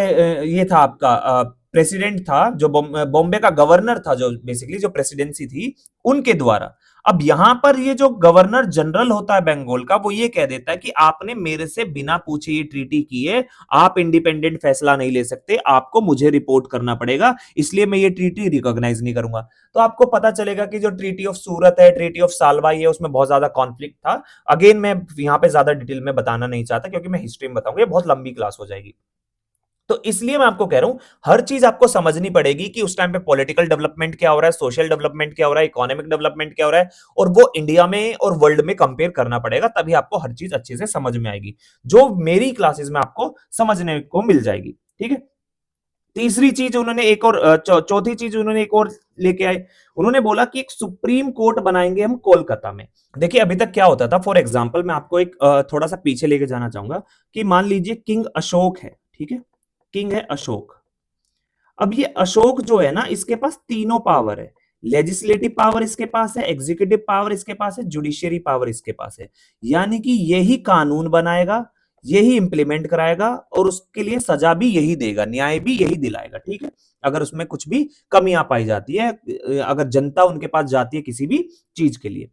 ये था आपका प्रेसिडेंट था, जो बॉम्बे का गवर्नर था, जो बेसिकली जो प्रेसिडेंसी थी, उनके द्वारा। अब यहां पर ये जो गवर्नर जनरल होता है बंगाल का, वो ये कह देता है कि आपने मेरे से बिना पूछे ये ट्रीटी की है, आप इंडिपेंडेंट फैसला नहीं ले सकते, आपको मुझे रिपोर्ट करना पड़ेगा, इसलिए मैं ये ट्रीटी रिकॉग्नाइज नहीं करूंगा। तो आपको पता चलेगा कि जो ट्रीटी ऑफ सूरत है, ट्रीटी ऑफ सालवाई है, उसमें बहुत ज्यादा कॉन्फ्लिक्ट था। अगेन मैं यहां पे ज्यादा डिटेल में बताना नहीं चाहता, क्योंकि मैं हिस्ट्री में बताऊंगा, ये बहुत लंबी क्लास हो जाएगी। तो इसलिए मैं आपको कह रहा हूं, हर चीज आपको समझनी पड़ेगी कि उस टाइम पे पॉलिटिकल डेवलपमेंट क्या हो रहा है, सोशल डेवलपमेंट क्या हो रहा है, इकोनॉमिक डेवलपमेंट क्या हो रहा है, और वो इंडिया में और वर्ल्ड में कंपेयर करना पड़ेगा, तभी आपको हर चीज अच्छे से समझ में आएगी, जो मेरी क्लासेस में आपको समझने को मिल जाएगी, ठीक है। तीसरी चीज उन्होंने एक और चौथी चीज उन्होंने एक और लेके आए, उन्होंने बोला कि एक सुप्रीम कोर्ट बनाएंगे हम कोलकाता में। देखिए अभी तक क्या होता था, फॉर एग्जाम्पल मैं आपको एक थोड़ा सा पीछे लेके जाना चाहूंगा कि मान लीजिए किंग अशोक है, ठीक है, किंग है अशोक। अब ये अशोक जो है ना, इसके पास तीनों पावर है, लेजिस्लेटिव पावर इसके पास है, एग्जीक्यूटिव पावर इसके पास है, जुडिशियरी पावर इसके पास है। यानी कि यही कानून बनाएगा, यही इंप्लीमेंट कराएगा, और उसके लिए सजा भी यही देगा, न्याय भी यही दिलाएगा, ठीक है। अगर उसमें कुछ भी कमियां पाई जाती है, अगर जनता उनके पास जाती है किसी भी चीज के लिए।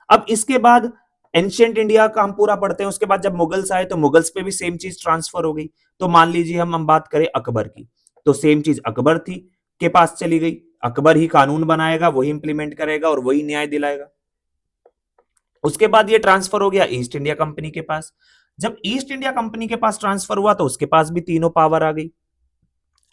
अब इसके बाद एंशियंट इंडिया का हम पूरा पढ़ते हैं, उसके बाद जब मुगल्स आए तो मुगल्स पे भी सेम चीज ट्रांसफर हो गई। तो मान लीजिए हम बात करें अकबर की, तो सेम चीज अकबर थी के पास चली गई, अकबर ही कानून बनाएगा, वही इंप्लीमेंट करेगा और वही न्याय दिलाएगा। उसके बाद ये ट्रांसफर हो गया ईस्ट इंडिया कंपनी के पास। जब ईस्ट इंडिया कंपनी के पास ट्रांसफर हुआ तो उसके पास भी तीनों पावर आ गई।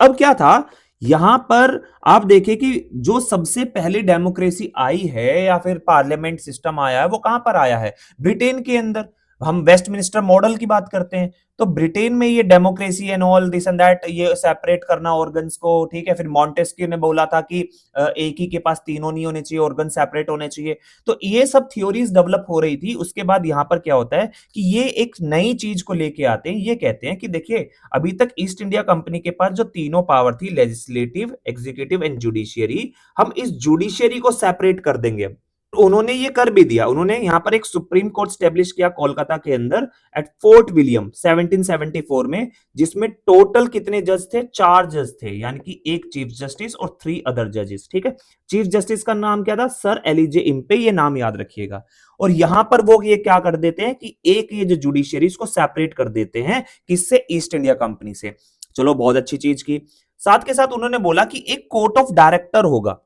अब क्या था, यहां पर आप देखिए कि जो सबसे पहले डेमोक्रेसी आई है या फिर पार्लियामेंट सिस्टम आया है, वो कहां पर आया है, ब्रिटेन के अंदर। हम वेस्टमिनिस्टर मॉडल की बात करते हैं, तो ब्रिटेन में ये democracy and all this and that, ये सेपरेट करना ऑर्गन्स को, ठीक है। फिर मॉन्टेस्क्यू ने बोला था कि एक ही के पास तीनों नहीं होने चाहिए, ऑर्गन सेपरेट होने चाहिए। तो ये सब थ्योरीज डेवलप हो रही थी। उसके बाद यहां पर क्या होता है कि ये एक नई चीज को लेके आते हैं, ये कहते हैं कि देखिए अभी तक ईस्ट इंडिया कंपनी के पास जो तीनों पावर थी, लेजिस्लेटिव, एग्जीक्यूटिव एंड जुडिशियरी, हम इस जुडिशियरी को सेपरेट कर देंगे। तो उन्होंने ये कर भी दिया, उन्होंने यहां पर एक सुप्रीम कोर्ट स्टेब्लिश किया कोलकाता के अंदर एट फोर्ट विलियम 1774 में, जिसमें टोटल कितने जज थे, 4 जज थे, यानी कि एक चीफ जस्टिस और 3 अदर जजेस, ठीक है। चीफ जस्टिस का नाम क्या था, सर एलिजे इम्पे, ये नाम याद रखिएगा। और यहां पर वो ये क्या कर देते हैं कि एक ये जो जुडिशियरी इसको सेपरेट कर देते हैं, किससे, ईस्ट इंडिया कंपनी से। चलो बहुत अच्छी चीज की। साथ के साथ उन्होंने बोला कि एक कोर्ट ऑफ डायरेक्टर होगा,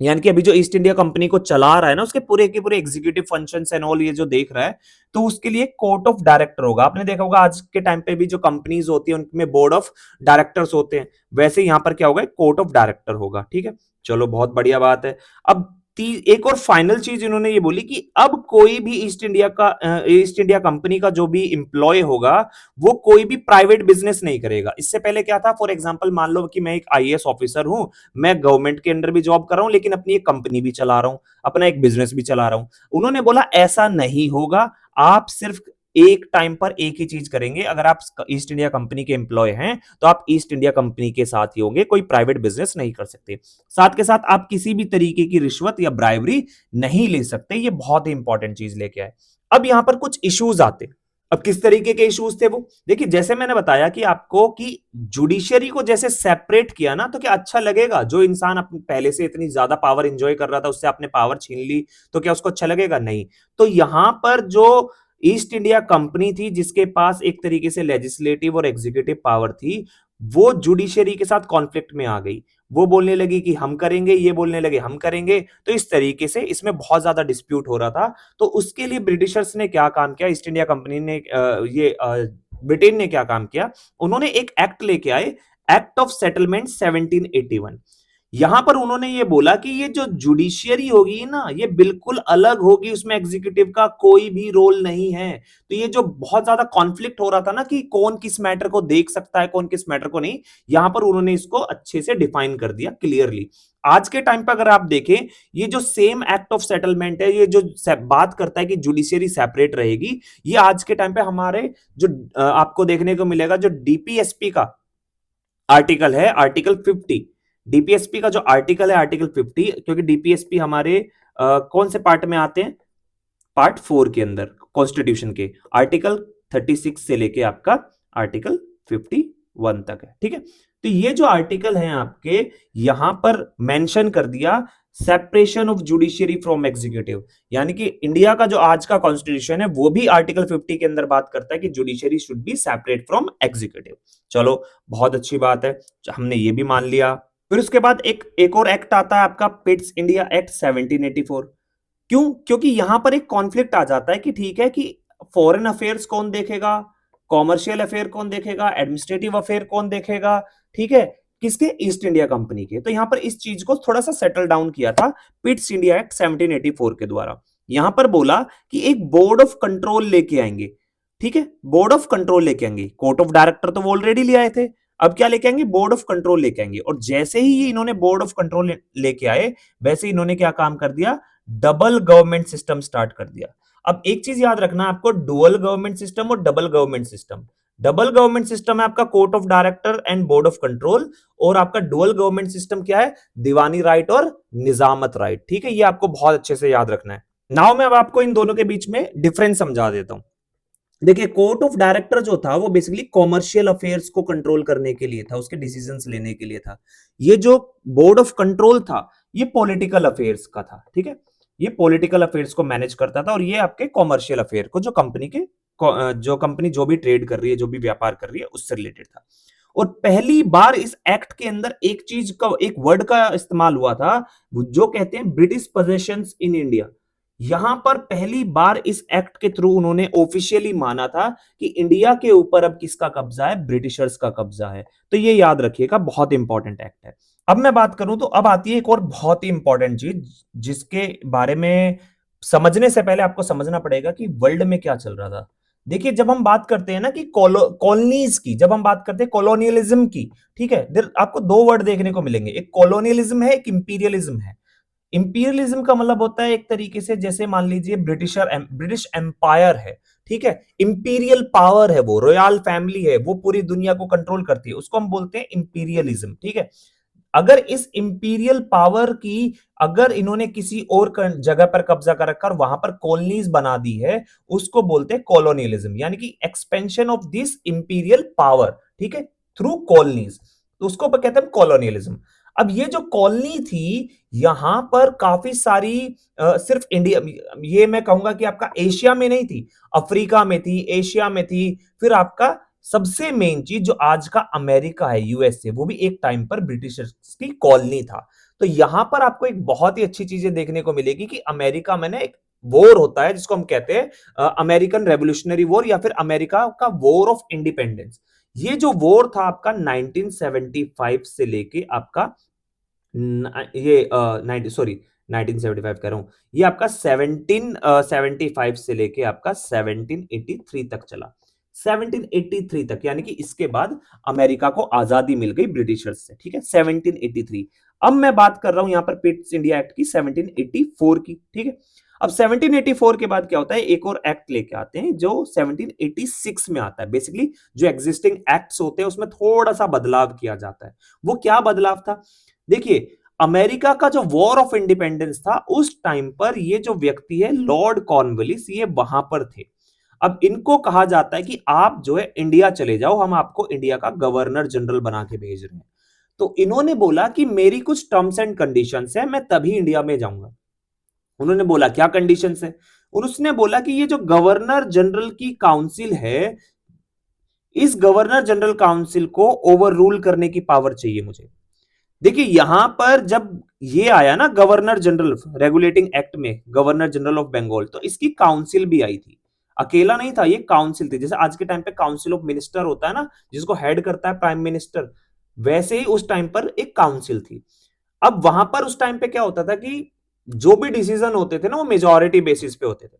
यानी कि अभी जो ईस्ट इंडिया कंपनी को चला रहा है ना, उसके पूरे के पूरे एग्जीक्यूटिव फंक्शंस एंड ऑल ये जो देख रहा है, तो उसके लिए कोर्ट ऑफ डायरेक्टर होगा। आपने देखा होगा आज के टाइम पे भी जो कंपनीज होती है उनमें बोर्ड ऑफ डायरेक्टर्स होते हैं, वैसे यहां पर क्या होगा, कोर्ट ऑफ डायरेक्टर होगा, ठीक है। चलो बहुत बढ़िया बात है। अब एक और फाइनल चीज इन्होंने ये बोली कि अब कोई भी ईस्ट इंडिया कंपनी का जो भी इंप्लॉय होगा, वो कोई भी प्राइवेट बिजनेस नहीं करेगा। इससे पहले क्या था, फॉर एग्जांपल मान लो कि मैं एक आईएएस ऑफिसर हूं, मैं गवर्नमेंट के अंडर भी जॉब कर रहा हूं, लेकिन अपनी एक कंपनी भी चला रहा हूं, अपना एक बिजनेस भी चला रहा हूं। उन्होंने बोला ऐसा नहीं होगा, आप सिर्फ एक टाइम पर एक ही चीज करेंगे। अगर आप ईस्ट इंडिया कंपनी के एम्प्लॉय हैं तो आप ईस्ट इंडिया कंपनी के साथ ही होंगे, कोई प्राइवेट बिजनेस नहीं कर सकते। साथ के साथ आप किसी भी तरीके की रिश्वत या ब्राइबरी नहीं ले सकते। ये बहुत ही इंपॉर्टेंट चीज लेके आए। अब यहां पर कुछ इश्यूज आते। अब किस तरीके के इश्यूज थे वो, देखिए जैसे मैंने बताया कि आपको कि जुडिशरी को जैसे सेपरेट किया ना, तो क्या अच्छा लगेगा? जो इंसान पहले से इतनी ज्यादा पावर एंजॉय कर रहा था उससे आपने पावर छीन ली, तो क्या उसको अच्छा लगेगा? नहीं। तो यहां पर जो ईस्ट इंडिया कंपनी थी जिसके पास एक तरीके से लेजिस्लेटिव और एग्जीक्यूटिव पावर थी, वो जुडिशरी के साथ कॉन्फ्लिक्ट में आ गई। वो बोलने लगी कि हम करेंगे, ये बोलने लगे हम करेंगे। तो इस तरीके से इसमें बहुत ज्यादा डिस्प्यूट हो रहा था। तो उसके लिए ब्रिटिशर्स ने क्या काम किया, ईस्ट इंडिया कंपनी ने ब्रिटेन ने क्या काम किया, उन्होंने एक एक्ट लेके आए, एक्ट ऑफ सेटलमेंट 1781। यहां पर उन्होंने ये बोला कि ये जो जुडिशियरी होगी ना, ये बिल्कुल अलग होगी, उसमें एग्जीक्यूटिव का कोई भी रोल नहीं है। तो ये जो बहुत ज्यादा कॉन्फ्लिक्ट हो रहा था ना कि कौन किस मैटर को देख सकता है, कौन किस मैटर को नहीं, यहां पर उन्होंने इसको अच्छे से डिफाइन कर दिया क्लियरली। आज के टाइम पर अगर आप देखें, ये जो सेम एक्ट ऑफ सेटलमेंट है, ये जो बात करता है कि जुडिशियरी सेपरेट रहेगी, ये आज के टाइम पे हमारे जो आपको देखने को मिलेगा, जो डीपीएसपी का आर्टिकल है, आर्टिकल 50। डीपीएसपी का जो आर्टिकल है, आर्टिकल 50, क्योंकि डीपीएसपी हमारे कौन से पार्ट में आते हैं? पार्ट 4 के अंदर, कॉन्स्टिट्यूशन के आर्टिकल 36 से लेके आपका आर्टिकल 51 तक है। ठीक है, तो ये जो आर्टिकल है आपके, यहां पर मेंशन कर दिया separation of judiciary from executive. यानी कि इंडिया का जो आज का कॉन्स्टिट्यूशन है वो भी आर्टिकल 50 के अंदर बात करता है कि judiciary should be separate from executive. चलो, बहुत अच्छी बात है, हमने ये भी मान लिया। फिर उसके बाद एक और एक्ट आता है आपका, पिट्स इंडिया एक्ट 1784। क्यों? क्योंकि यहां पर एक कॉन्फ्लिक्ट आ जाता है कि ठीक है कि फॉरेन अफेयर्स कौन देखेगा, कॉमर्शियल अफेयर कौन देखेगा, एडमिनिस्ट्रेटिव अफेयर कौन देखेगा, ठीक है, किसके? ईस्ट इंडिया कंपनी के। तो यहां पर इस चीज को थोड़ा सा सेटल डाउन किया था पिट्स इंडिया एक्ट 1784 के द्वारा। यहां पर बोला कि एक बोर्ड ऑफ कंट्रोल लेके आएंगे। ठीक है, बोर्ड ऑफ कंट्रोल लेके आएंगे। कोर्ट ऑफ डायरेक्टर तो वो ऑलरेडी ले आए थे, अब क्या लेके आएंगे? बोर्ड ऑफ कंट्रोल लेके आएंगे। और जैसे ही ये इन्होंने बोर्ड ऑफ कंट्रोल लेके आए, वैसे इन्होंने क्या काम कर दिया? डबल गवर्नमेंट सिस्टम स्टार्ट कर दिया। अब एक चीज याद रखना आपको, डुअल गवर्नमेंट सिस्टम और double government system. Double government system है आपका court of director and board of control, और आपका डुअल गवर्नमेंट सिस्टम क्या है? दीवानी राइट और निजामत राइट। ठीक है, ये आपको बहुत अच्छे से याद रखना है। नाउ मैं अब आपको इन दोनों के बीच में डिफरेंस समझा देता हूं। देखिए, कोर्ट ऑफ डायरेक्टर जो था वो बेसिकली कॉमर्शियल अफेयर्स को कंट्रोल करने के लिए था, उसके डिसीजंस लेने के लिए था। ये जो बोर्ड ऑफ कंट्रोल था, ये पॉलिटिकल अफेयर्स का था। ठीक है, ये पॉलिटिकल अफेयर्स को मैनेज करता था, और ये आपके कॉमर्शियल अफेयर को, जो कंपनी जो भी ट्रेड कर रही है, जो भी व्यापार कर रही है, उससे रिलेटेड था। और पहली बार इस एक्ट के अंदर एक चीज का, एक वर्ड का इस्तेमाल हुआ था, जो कहते हैं ब्रिटिश पोजेशंस इन इंडिया। यहां पर पहली बार इस एक्ट के थ्रू उन्होंने ऑफिशियली माना था कि इंडिया के ऊपर अब किसका कब्जा है? ब्रिटिशर्स का कब्जा है। तो ये याद रखिएगा, बहुत इंपॉर्टेंट एक्ट है। अब मैं बात करूं तो अब आती है एक और बहुत ही इंपॉर्टेंट चीज, जिसके बारे में समझने से पहले आपको समझना पड़ेगा कि वर्ल्ड में क्या चल रहा था। देखिए, जब हम बात करते हैं ना कि कॉलोनीज की, जब हम बात करते हैं कॉलोनियलिज्म की, ठीक है, आपको दो वर्ड देखने को मिलेंगे, एक कॉलोनियलिज्म है, एक इंपीरियलिज्म है। इंपीरियलिज्म का मतलब होता है एक तरीके से, जैसे मान लीजिए ब्रिटिश एम्पायर है। ठीक है, इंपीरियल पावर है, वो रॉयल फैमिली है, वो पूरी दुनिया को कंट्रोल करती है, उसको हम बोलते हैं इंपीरियलिज्म। ठीक है, अगर इस इंपीरियल पावर की, अगर इन्होंने किसी और जगह पर कब्जा कर रखा और वहां पर कॉलोनीज बना दी है, उसको बोलते हैं कॉलोनियलिज्म, यानी कि expansion of this imperial power. ठीक है, थ्रू कॉलोनीज, तो उसको कहते हैं कॉलोनियलिज्म। अब ये जो कॉलोनी थी, यहां पर काफी सारी सिर्फ इंडिया, ये मैं कहूंगा कि आपका एशिया में नहीं थी, अफ्रीका में थी, एशिया में थी, फिर आपका सबसे मेन चीज जो आज का अमेरिका है, यूएसए, वो भी एक टाइम पर ब्रिटिशर्स की कॉलोनी था। तो यहां पर आपको एक बहुत ही अच्छी चीजें देखने को मिलेगी कि अमेरिका में ना एक वॉर होता है जिसको हम कहते हैं अमेरिकन रेवोल्यूशनरी वॉर, या फिर अमेरिका का वॉर ऑफ इंडिपेंडेंस। ये जो वॉर था आपका 1975 से लेके आपका ये 1975 कह रहा हूं, ये आपका 1775 से लेके आपका 1783 तक चला। 1783 तक, यानी कि इसके बाद अमेरिका को आजादी मिल गई ब्रिटिशर्स से। ठीक है, 1783। अब मैं बात कर रहा हूं यहां पर पिट्स इंडिया एक्ट की 1784 की। ठीक है, अब 1784 के बाद क्या होता है, एक और एक्ट लेके आते हैं जो 1786 में आता है। बेसिकली जो एग्जिस्टिंग एक्ट्स होते हैं उसमें थोड़ा सा बदलाव किया जाता है। वो क्या बदलाव था, देखिए अमेरिका का जो वॉर ऑफ इंडिपेंडेंस था उस टाइम पर ये जो व्यक्ति है लॉर्ड कॉर्नवालिस, ये वहां पर थे। अब इनको कहा जाता है कि आप जो है इंडिया चले जाओ, हम आपको इंडिया का गवर्नर जनरल बना के भेज रहे हैं। तो इन्होंने बोला कि मेरी कुछ टर्म्स एंड कंडीशंस है, मैं तभी इंडिया में जाऊंगा। उन्होंने बोला क्या कंडीशंस है, उसने बोला कि ये जो गवर्नर जनरल की काउंसिल है, इस गवर्नर जनरल काउंसिल को ओवर रूल करने की पावर चाहिए मुझे। देखिए यहां पर जब ये आया ना गवर्नर जनरल रेगुलेटिंग एक्ट में, गवर्नर जनरल ऑफ बंगाल, तो इसकी काउंसिल भी आई थी, अकेला नहीं था, ये काउंसिल थी। जैसे आज के टाइम पे काउंसिल ऑफ मिनिस्टर होता है ना, जिसको हेड करता है प्राइम मिनिस्टर, वैसे ही उस टाइम पर एक काउंसिल थी। अब वहां पर उस टाइम पे क्या होता था कि जो भी डिसीजन होते थे ना वो मेजोरिटी बेसिस पे होते थे।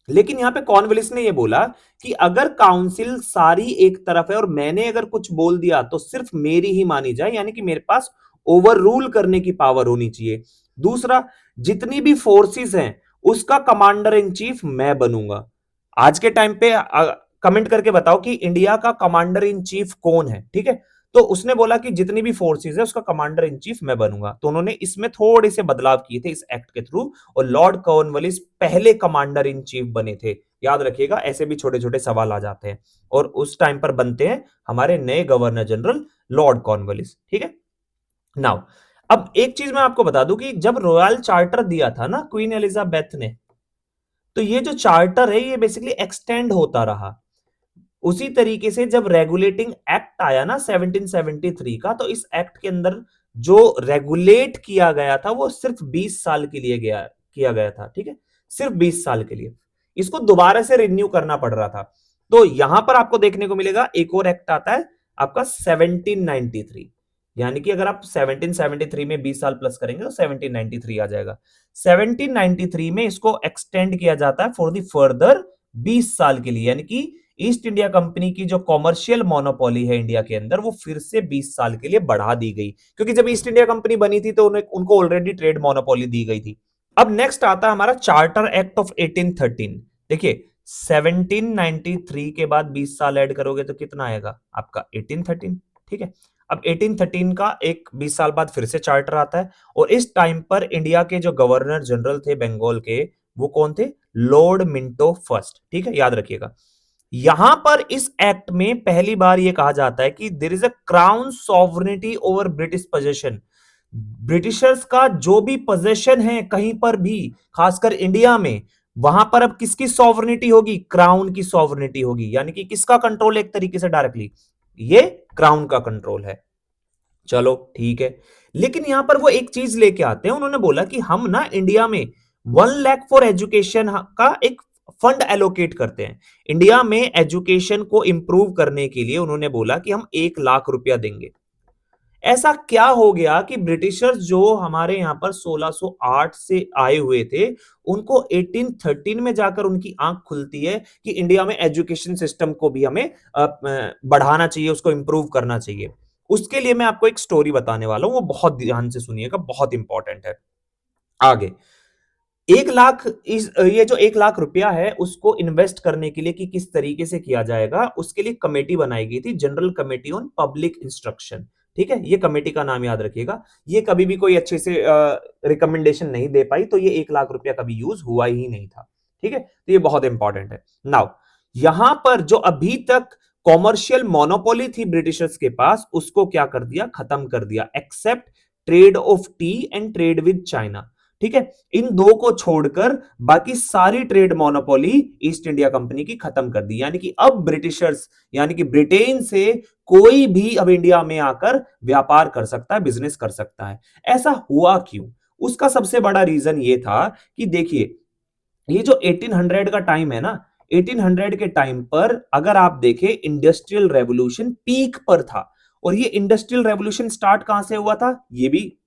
लेकिन यहां पे कॉर्नवालिस ने ये बोला कि अगर काउंसिल सारी एक तरफ है और मैंने अगर कुछ बोल दिया तो सिर्फ मेरी ही मानी जाए, यानी कि मेरे पास ओवर रूल करने की पावर होनी चाहिए। दूसरा, जितनी भी फोर्सेस हैं उसका कमांडर इन चीफ मैं बनूंगा। आज के टाइम पे कमेंट करके बताओ कि इंडिया का कमांडर इन चीफ कौन है, ठीक है। तो उसने बोला कि जितनी भी फोर्सेस है उसका कमांडर इन चीफ मैं बनूंगा। तो उन्होंने इसमें थोड़े से बदलाव किए थे इस एक्ट के थ्रू, और लॉर्ड कॉर्नवालिस पहले कमांडर इन चीफ बने थे। याद रखिएगा, ऐसे भी छोटे छोटे सवाल आ जाते हैं। और उस टाइम पर बनते हैं हमारे नए गवर्नर जनरल लॉर्ड कॉर्नवालिस, ठीक है। नाउ अब एक चीज मैं आपको बता दूं कि जब रॉयल चार्टर दिया था ना क्वीन एलिजाबेथ ने, तो ये जो चार्टर है ये बेसिकली एक्सटेंड होता रहा। उसी तरीके से जब रेगुलेटिंग एक्ट आया ना 1773 का, तो इस एक्ट के अंदर जो रेगुलेट किया गया था वो सिर्फ 20 साल के लिए किया गया था, ठीक है, सिर्फ 20 साल के लिए। इसको दोबारा से रिन्यू करना पड़ रहा था। तो यहां पर आपको देखने को मिलेगा एक और एक्ट आता है आपका 1793, यानी कि अगर आप 1773 में 20 साल प्लस करेंगे तो 1793 आ जाएगा। 1793 में इसको एक्सटेंड किया जाता है फॉर द फर्दर 20 साल के लिए, यानी कि ईस्ट इंडिया कंपनी की जो कॉमर्शियल मोनोपोली है इंडिया के अंदर वो फिर से 20 साल के लिए बढ़ा दी गई, क्योंकि जब ईस्ट इंडिया कंपनी बनी थी तो उनको ऑलरेडी ट्रेड मोनोपोली दी गई थी। अब नेक्स्ट आता है हमारा चार्टर एक्ट ऑफ 1813। देखिए 1793 के बाद 20 साल ऐड करोगे तो कितना आएगा आपका 1813, ठीक है। अब 1813 का एक 20 साल बाद फिर से चार्टर आता है, और इस टाइम पर इंडिया के जो गवर्नर जनरल थे बंगाल के, वो कौन थे, लॉर्ड मिंटो फर्स्ट, ठीक है, याद रखिएगा। यहां पर इस एक्ट में पहली बार यह कहा जाता है कि there is a crown sovereignty over British possession. Britishers का जो भी पोजेशन है कहीं पर भी, खासकर इंडिया में, वहां पर अब किसकी सॉवरेनिटी होगी, क्राउन की सॉवरेनिटी होगी। यानी कि किसका कंट्रोल, एक तरीके से डायरेक्टली ये क्राउन का कंट्रोल है। चलो ठीक है, लेकिन यहां पर वो एक चीज लेके आते हैं, उन्होंने बोला कि हम ना इंडिया में 1 लाख फॉर एजुकेशन का एक फंड एलोकेट करते हैं। इंडिया में एजुकेशन को इंप्रूव करने के लिए उन्होंने बोला कि हम 1 लाख रुपया देंगे। ऐसा क्या हो गया कि ब्रिटिशर्स जो हमारे यहां पर 1608 से आए हुए थे, उनको 1813 में जाकर उनकी आंख खुलती है कि इंडिया में एजुकेशन सिस्टम को भी हमें बढ़ाना चाहिए, उसको इंप्रूव करना चाहिए। उसके लिए मैं आपको एक स्टोरी बताने वाला हूं, वो बहुत ध्यान से सुनिएगा, बहुत इंपॉर्टेंट है। आगे 1 लाख, इस ये जो 1 लाख रुपया है उसको इन्वेस्ट करने के लिए कि किस तरीके से किया जाएगा, उसके लिए कमेटी बनाई गई थी, general committee on public instruction, ठीक है। ये कमेटी का नाम याद रखिएगा। ये कभी भी कोई अच्छे से रिकमेंडेशन नहीं दे पाई, तो ये 1 लाख रुपया कभी यूज हुआ ही नहीं था, ठीक है। तो ये बहुत इंपॉर्टेंट है। नाउ यहां पर जो अभी तक कॉमर्शियल मोनोपोली थी ब्रिटिशर्स के पास, उसको क्या कर दिया, खत्म कर दिया, except trade of tea and trade with China, ठीक है। इन दो को छोड़कर बाकी सारी trade monopoly East India Company की खत्म कर दी। यानी कि अब ब्रिटिशर्स, यानी कि ब्रिटेन से कोई भी अब इंडिया में आकर व्यापार कर सकता है, बिजनेस कर सकता है। ऐसा हुआ क्यों, उसका सबसे बड़ा रीजन ये था कि देखिए ये जो 1800 का टाइम है ना, 1800 के टाइम पर अगर आप देखें इंडस्ट्रियल रेवोल्यूशन पीक पर था। और ये इंडस्ट्रियल रेवोल्यूशन स्टार्ट कहां से हुआ था, ये भी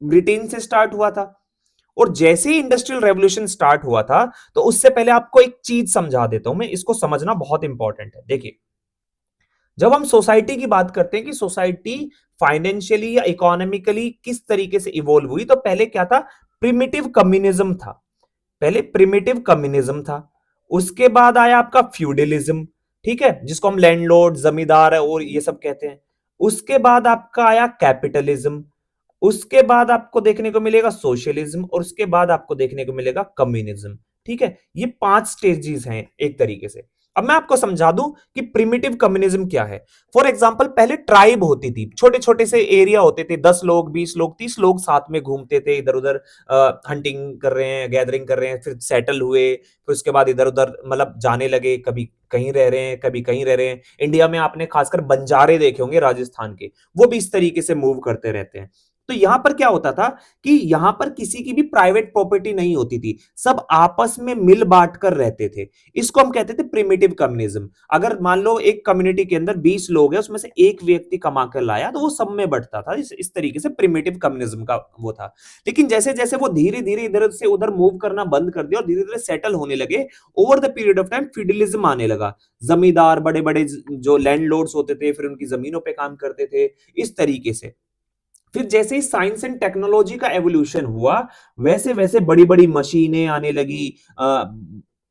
ब्रिटेन से स्टार्ट हुआ था। और जैसे ही इंडस्ट्रियल रेवोल्यूशन स्टार्ट हुआ था, तो उससे पहले आपको एक चीज समझा देता हूं मैं, इसको समझना बहुत इंपॉर्टेंट है। देखिए जब हम सोसाइटी की बात करते हैं कि सोसाइटी फाइनेंशियली या इकोनॉमिकली किस तरीके से इवॉल्व हुई, तो पहले क्या था, प्रिमिटिव कम्युनिज्म था। पहले प्रिमिटिव कम्युनिज्म था, उसके बाद आया आपका फ्यूडलिज्म, ठीक है, जिसको हम लैंडलॉर्ड, जमींदार और ये सब कहते हैं। उसके बाद आपका आया कैपिटलिज्म, उसके बाद आपको देखने को मिलेगा सोशलिज्म, और उसके बाद आपको देखने को मिलेगा कम्युनिज्म। ठीक है, ये 5 स्टेजेस हैं एक तरीके से। अब मैं आपको समझा दूं कि प्रिमिटिव कम्युनिज्म क्या है। फॉर एग्जांपल, पहले ट्राइब होती थी, छोटे छोटे से एरिया होते थे, 10 लोग, 20 लोग, 30 लोग साथ में घूमते थे, इधर उधर हंटिंग कर रहे हैं, गैदरिंग कर रहे हैं, फिर सेटल हुए, फिर उसके बाद इधर उधर मतलब जाने लगे, कभी कहीं रह रहे हैं, कभी कहीं रह रहे हैं। इंडिया में आपने खासकर बंजारे देखे होंगे राजस्थान के, वो भी इस तरीके से मूव करते रहते हैं। तो यहां पर क्या होता था कि यहां पर किसी की भी प्राइवेट प्रॉपर्टी नहीं होती थी, सब आपस में मिल बांट कर रहते थे। इसको हम कहते थे प्रिमिटिव कम्युनिज्म। अगर मान लो एक कम्युनिटी के अंदर 20 लोग हैं, उसमें से एक व्यक्ति कमा कर लाया, तो वो सब में बंटता था। इस तरीके से प्रिमिटिव कम्युनिज्म का वो था। लेकिन जैसे जैसे वो धीरे धीरे इधर से उधर मूव करना बंद कर दिया और धीरे धीरे सेटल होने लगे, over the period of time feudalism आने लगा। जमींदार, बड़े बड़े जो लैंडलॉर्ड्स होते थे, फिर उनकी जमीनों पे काम करते थे, इस तरीके से। फिर जैसे ही साइंस एंड टेक्नोलॉजी का एवोल्यूशन हुआ, वैसे वैसे बड़ी बड़ी मशीनें आने लगी।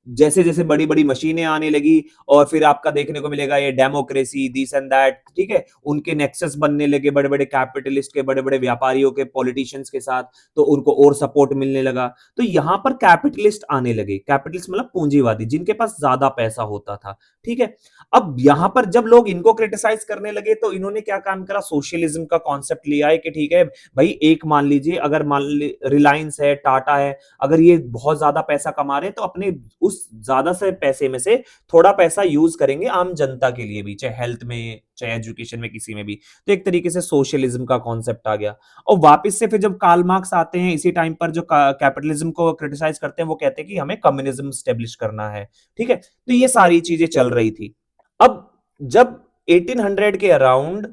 जैसे जैसे बड़ी बड़ी मशीनें आने लगी, और फिर आपका देखने को मिलेगा ये डेमोक्रेसी, दिस एंड दैट, ठीक है, उनके नेक्सस बनने लगे बड़े बड़े कैपिटलिस्ट के, बड़े बड़े व्यापारियों के, पॉलिटिशियंस के साथ। तो उनको और सपोर्ट मिलने लगा। तो यहां पर कैपिटलिस्ट आने लगे, कैपिटलिस्ट मतलब पूंजीवादी, जिनके पास ज्यादा पैसा होता था। ठीक है, अब यहां पर जब लोग इनको क्रिटिसाइज करने लगे, तो इन्होंने क्या काम करा, सोशलिज्म का कॉन्सेप्ट लिया है कि ठीक है भाई, एक मान लीजिए, अगर मान रिलायंस है, टाटा है, अगर ये बहुत ज्यादा पैसा कमा रहे हैं, तो अपने उस ज्यादा से पैसे में से थोड़ा पैसा यूज करेंगे आम जनता के लिए भी, चाहे हेल्थ में, चाहे एजुकेशन में, किसी में भी। तो एक तरीके से सोशलिज्म का कॉन्सेप्ट आ गया। और वापस से फिर जब कार्ल मार्क्स आते हैं इसी टाइम पर, जो कैपिटलिज्म को क्रिटिसाइज करते हैं, वो कहते हैं कि हमें कम्युनिज्म स्टेब्लिश करना है। ठीक है, तो ये सारी चीजें चल रही थी। अब जब 1800 के अराउंड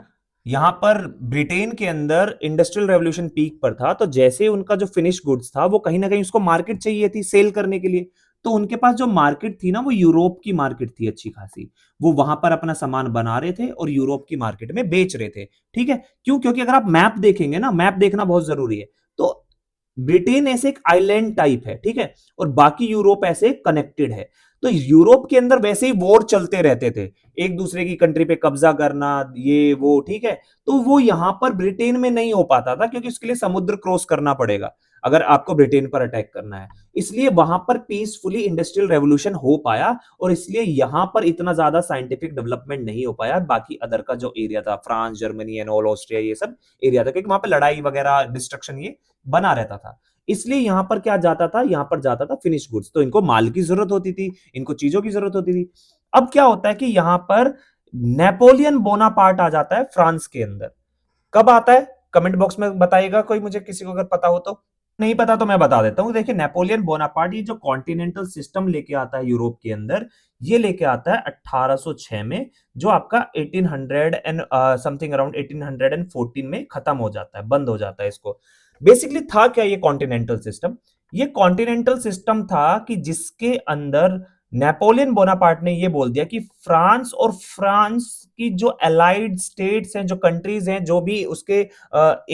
यहां पर ब्रिटेन के अंदर इंडस्ट्रियल रेवोल्यूशन पीक पर था, तो जैसे उनका जो फिनिश गुड्स था, वो कहीं ना कहीं उसको मार्केट चाहिए थी सेल करने के लिए। तो उनके पास जो मार्केट थी ना, वो यूरोप की मार्केट थी अच्छी खासी। वो वहां पर अपना सामान बना रहे थे और यूरोप की मार्केट में बेच रहे थे। ठीक है, क्यों? क्योंकि अगर आप मैप देखेंगे ना, मैप देखना बहुत जरूरी है। तो ब्रिटेन ऐसे एक आइलैंड टाइप है, ठीक है, और बाकी यूरोप ऐसे कनेक्टेड है। तो यूरोप के अंदर वैसे ही वॉर चलते रहते थे, एक दूसरे की कंट्री पे कब्जा करना, ये वो, ठीक है। तो वो यहां पर ब्रिटेन में नहीं हो पाता था, क्योंकि उसके लिए समुद्र क्रॉस करना पड़ेगा अगर आपको ब्रिटेन पर अटैक करना है। इसलिए वहां पर पीसफुली इंडस्ट्रियल रेवोल्यूशन हो पाया, और इसलिए यहां पर इतना ज्यादा साइंटिफिक डेवलपमेंट नहीं हो पाया। बाकी अदर का जो एरिया था, France, Germany and all, Austria, ये सब एरिया था, क्योंकि वहां पर लड़ाई वगैरह, डिस्ट्रक्शन ये बना रहता था। इसलिए यहां पर क्या जाता था, यहां पर जाता था फिनिश गुड्स। तो इनको माल की जरूरत होती थी, इनको चीजों की जरूरत होती थी। अब क्या होता है कि यहां पर नेपोलियन बोनापार्ट आ जाता है फ्रांस के अंदर। कब आता है? कमेंट बॉक्स में बताइएगा कोई, मुझे किसी को अगर पता हो तो। नहीं पता तो मैं बता देता हूं। देखिए, नेपोलियन बोनापार्ट ये जो कॉन्टिनेंटल सिस्टम लेके आता है यूरोप के अंदर, ये लेके आता है 1806 में, जो आपका 1800 एंड समथिंग अराउंड 1814 में खत्म हो जाता है, बंद हो जाता है इसको। बेसिकली था क्या ये कॉन्टिनेंटल सिस्टम? ये कॉन्टिनेंटल सिस्टम था कि जिसके अंदर नेपोलियन बोनापार्ट ने ये बोल दिया कि फ्रांस, और फ्रांस की जो अलाइड स्टेट्स हैं, जो कंट्रीज हैं, जो भी उसके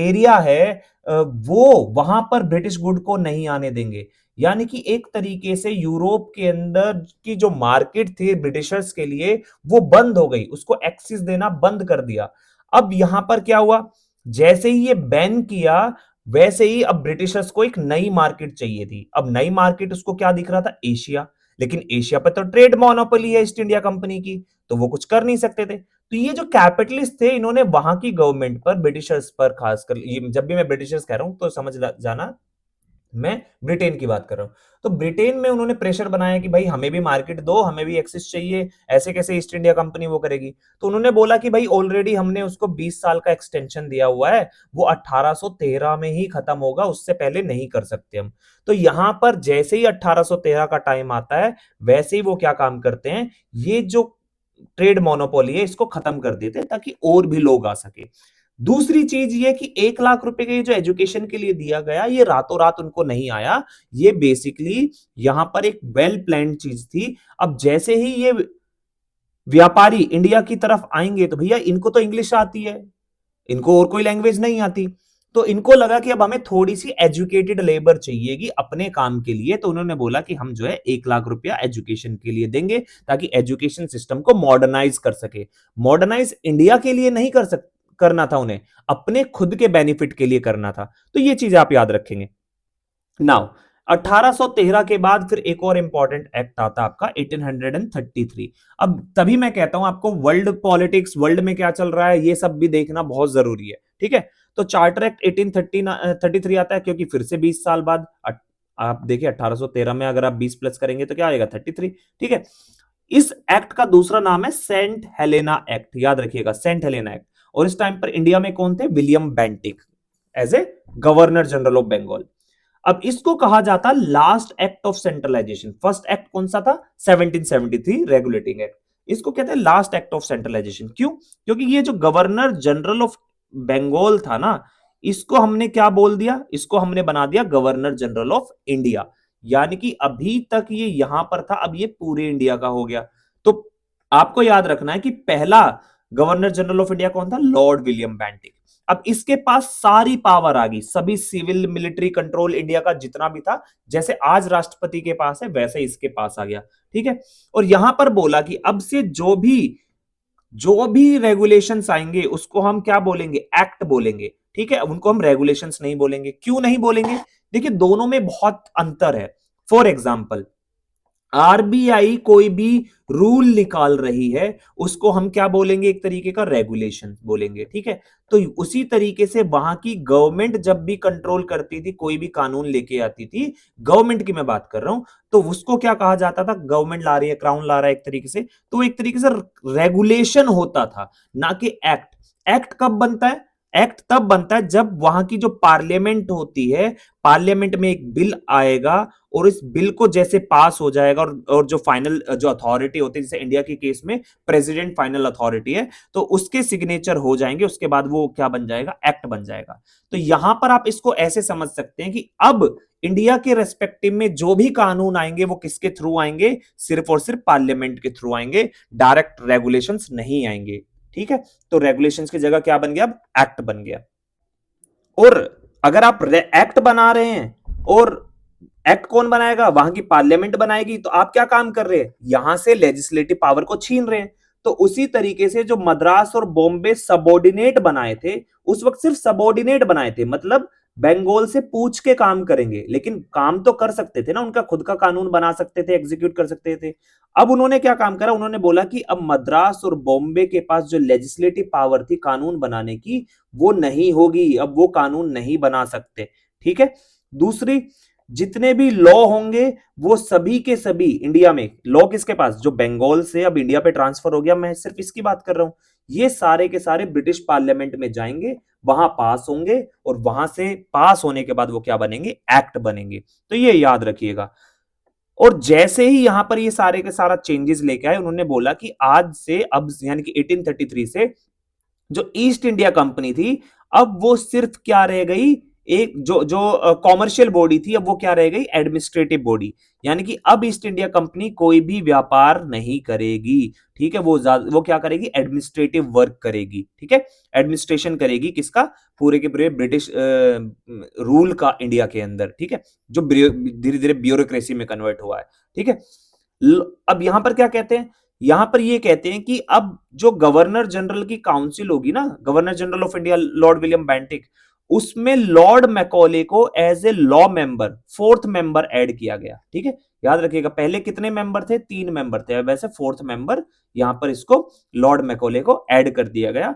एरिया है, वो वहां पर ब्रिटिश गुड को नहीं आने देंगे। यानी कि एक तरीके से यूरोप के अंदर की जो मार्केट थी ब्रिटिशर्स के लिए, वो बंद हो गई, उसको एक्सेस देना बंद कर दिया। अब यहां पर क्या हुआ, जैसे ही ये बैन किया, वैसे ही अब ब्रिटिशर्स को एक नई मार्केट चाहिए थी। अब नई मार्केट उसको क्या दिख रहा था? एशिया। लेकिन एशिया पर तो ट्रेड मोनोपोली है ईस्ट इंडिया कंपनी की, तो वो कुछ कर नहीं सकते थे। तो ये जो कैपिटलिस्ट थे, इन्होंने वहां की गवर्नमेंट पर, ब्रिटिशर्स पर, खासकर ये, जब भी मैं ब्रिटिशर्स कह रहा हूं तो समझ जाना, मैं ब्रिटेन की बात कर रहा हूं। तो ब्रिटेन में उन्होंने प्रेशर बनाया कि भाई हमें भी मार्केट दो, हमें भी एक्सेस चाहिए, ऐसे कैसे ईस्ट इंडिया कंपनी वो करेगी। तो उन्होंने बोला कि भाई ऑलरेडी हमने उसको 20 साल का एक्सटेंशन दिया हुआ है, वो 1813 में ही खत्म होगा, उससे पहले नहीं कर सकते हम। तो यहां पर जैसे ही 1813 का टाइम आता है, वैसे ही वो क्या काम करते हैं, ये जो ट्रेड मोनोपोली है इसको खत्म कर देते हैं, ताकि और भी लोग आ सके। दूसरी चीज ये कि 1 लाख रुपए के जो एजुकेशन के लिए दिया गया, ये रातों रात उनको नहीं आया। ये बेसिकली यहां पर एक वेल प्लान्ड चीज थी। अब जैसे ही ये व्यापारी इंडिया की तरफ आएंगे, तो भैया इनको तो इंग्लिश आती है, इनको और कोई लैंग्वेज नहीं आती। तो इनको लगा कि अब हमें थोड़ी सी एजुकेटेड लेबर चाहिएगी अपने काम के लिए, तो उन्होंने बोला कि हम जो है 1 लाख रुपया एजुकेशन के लिए देंगे ताकि एजुकेशन सिस्टम को मॉडर्नाइज कर सके। मॉडर्नाइज इंडिया के लिए नहीं करना था उन्हें, अपने खुद के बेनिफिट के लिए करना था। तो ये चीज आप याद रखेंगे। नाउ 1813 के बाद फिर एक और इंपॉर्टेंट एक्ट आता है आपका 1833। अब तभी मैं कहता हूं आपको वर्ल्ड पॉलिटिक्स, वर्ल्ड में क्या चल रहा है ये सब भी देखना बहुत जरूरी है, ठीक है। तो चार्टर एक्ट 1833 आता है, क्योंकि फिर से 20 साल बाद आप देखिए 1813 में अगर आप 20 प्लस करेंगे तो क्या आएगा 33, ठीक है। इस एक्ट का दूसरा नाम है सेंट हेलेना एक्ट, याद रखिएगा सेंट हेलेना एक्ट। और इस टाइम पर इंडिया में कौन थे? William Bentinck as a governor general of Bengal. अब इसको कहा जाता last act of centralisation. First act कौन सा था? 1773 रेगुलेटिंग एक्ट। इसको कहते हैं लास्ट एक्ट ऑफ सेंट्रलाइजेशन। क्यों? क्योंकि ये जो गवर्नर जनरल ऑफ बंगाल था ना, इसको हमने क्या बोल दिया? इसको हमने बना दिया गवर्नर जनरल ऑफ इंडिया। यानी कि अभी तक ये यहां पर था, अब ये पूरे इंडिया का हो गया। तो आपको याद रखना है कि पहला गवर्नर जनरल ऑफ इंडिया कौन था? Lord William Bentinck. अब इसके पास सारी पावर आ गई, सभी सिविल मिलिट्री कंट्रोल इंडिया का जितना भी था, जैसे आज राष्ट्रपति के पास है वैसे इसके पास आ गया, ठीक है। और यहां पर बोला कि अब से जो भी रेगुलेशंस आएंगे उसको हम क्या बोलेंगे? एक्ट बोलेंगे, ठीक है। उनको हम रेगुलेशंस नहीं बोलेंगे। क्यों नहीं बोलेंगे? देखिए दोनों में बहुत अंतर है। फॉर एग्जाम्पल, आरबीआई कोई भी रूल निकाल रही है, उसको हम क्या बोलेंगे? एक तरीके का रेगुलेशन बोलेंगे, ठीक है। तो उसी तरीके से वहां की गवर्नमेंट जब भी कंट्रोल करती थी, कोई भी कानून लेके आती थी, गवर्नमेंट की मैं बात कर रहा हूं, तो उसको क्या कहा जाता था? गवर्नमेंट ला रही है, क्राउन ला रहा है एक तरीके से, तो एक तरीके से रेगुलेशन होता था, ना कि एक्ट। एक्ट कब बनता है? एक्ट तब बनता है जब वहां की जो पार्लियामेंट होती है, पार्लियामेंट में एक बिल आएगा और इस बिल को जैसे पास हो जाएगा, और जो फाइनल जो अथॉरिटी होती है, जैसे इंडिया के केस में प्रेसिडेंट फाइनल अथॉरिटी है, तो उसके सिग्नेचर हो जाएंगे, उसके बाद वो क्या बन जाएगा? एक्ट बन जाएगा। तो यहां पर आप इसको ऐसे समझ सकते हैं कि अब इंडिया के रेस्पेक्टिव में जो भी कानून आएंगे वो किसके थ्रू आएंगे? सिर्फ और सिर्फ पार्लियामेंट के थ्रू आएंगे, डायरेक्ट रेगुलेशंस नहीं आएंगे, ठीक है। तो रेगुलेशंस की जगह क्या बन गया? अब एक्ट बन गया। और अगर आप एक्ट बना रहे हैं, और एक्ट कौन बनाएगा? वहां की पार्लियामेंट बनाएगी, तो आप क्या काम कर रहे हैं? यहां से लेजिस्लेटिव पावर को छीन रहे हैं। तो उसी तरीके से जो मद्रास और बॉम्बे सबॉर्डिनेट बनाए थे, उस वक्त सिर्फ सबॉर्डिनेट बनाए थे, मतलब बंगाल से पूछ के काम करेंगे, लेकिन काम तो कर सकते थे ना, उनका खुद का कानून बना सकते थे, एग्जीक्यूट कर सकते थे। अब उन्होंने क्या काम करा? उन्होंने बोला कि अब मद्रास और बॉम्बे के पास जो लेजिस्लेटिव पावर थी कानून बनाने की, वो नहीं होगी, अब वो कानून नहीं बना सकते, ठीक है। दूसरी, जितने भी लॉ होंगे वो सभी के सभी इंडिया में, लॉ किसके पास? जो बंगाल से अब इंडिया पे ट्रांसफर हो गया, मैं सिर्फ इसकी बात कर रहा हूं, ये सारे के सारे ब्रिटिश पार्लियामेंट में जाएंगे, वहां पास होंगे, और वहां से पास होने के बाद वो क्या बनेंगे? एक्ट बनेंगे। तो ये याद रखिएगा। और जैसे ही यहां पर ये सारे के सारा चेंजेस लेके आए, उन्होंने बोला कि आज से, अब यानी कि 1833 से जो ईस्ट इंडिया कंपनी थी, अब वो सिर्फ क्या रह गई? एक जो जो कॉमर्शियल बॉडी थी, अब वो क्या रह गई? Administrative body. यानी कि अब ईस्ट इंडिया कंपनी कोई भी व्यापार नहीं करेगी, ठीक है। वो क्या करेगी? एडमिनिस्ट्रेटिव वर्क करेगी, ठीक है। एडमिनिस्ट्रेशन करेगी किसका? पूरे के पूरे ब्रिटिश रूल का इंडिया के अंदर, ठीक है, जो धीरे धीरे ब्यूरोक्रेसी में कन्वर्ट हुआ है, ठीक है। अब यहां पर क्या कहते हैं? यहां पर ये कहते हैं कि अब जो गवर्नर जनरल की काउंसिल होगी ना, governor general of India lord William Bentinck, उसमें लॉर्ड मैकॉले को as a law member, fourth member add किया गया, ठीक है। याद रखिएगा पहले कितने मेंबर थे? 3 मेंबर थे, वैसे फोर्थ मेंबर यहां पर इसको लॉर्ड मैकॉले को ऐड कर दिया गया।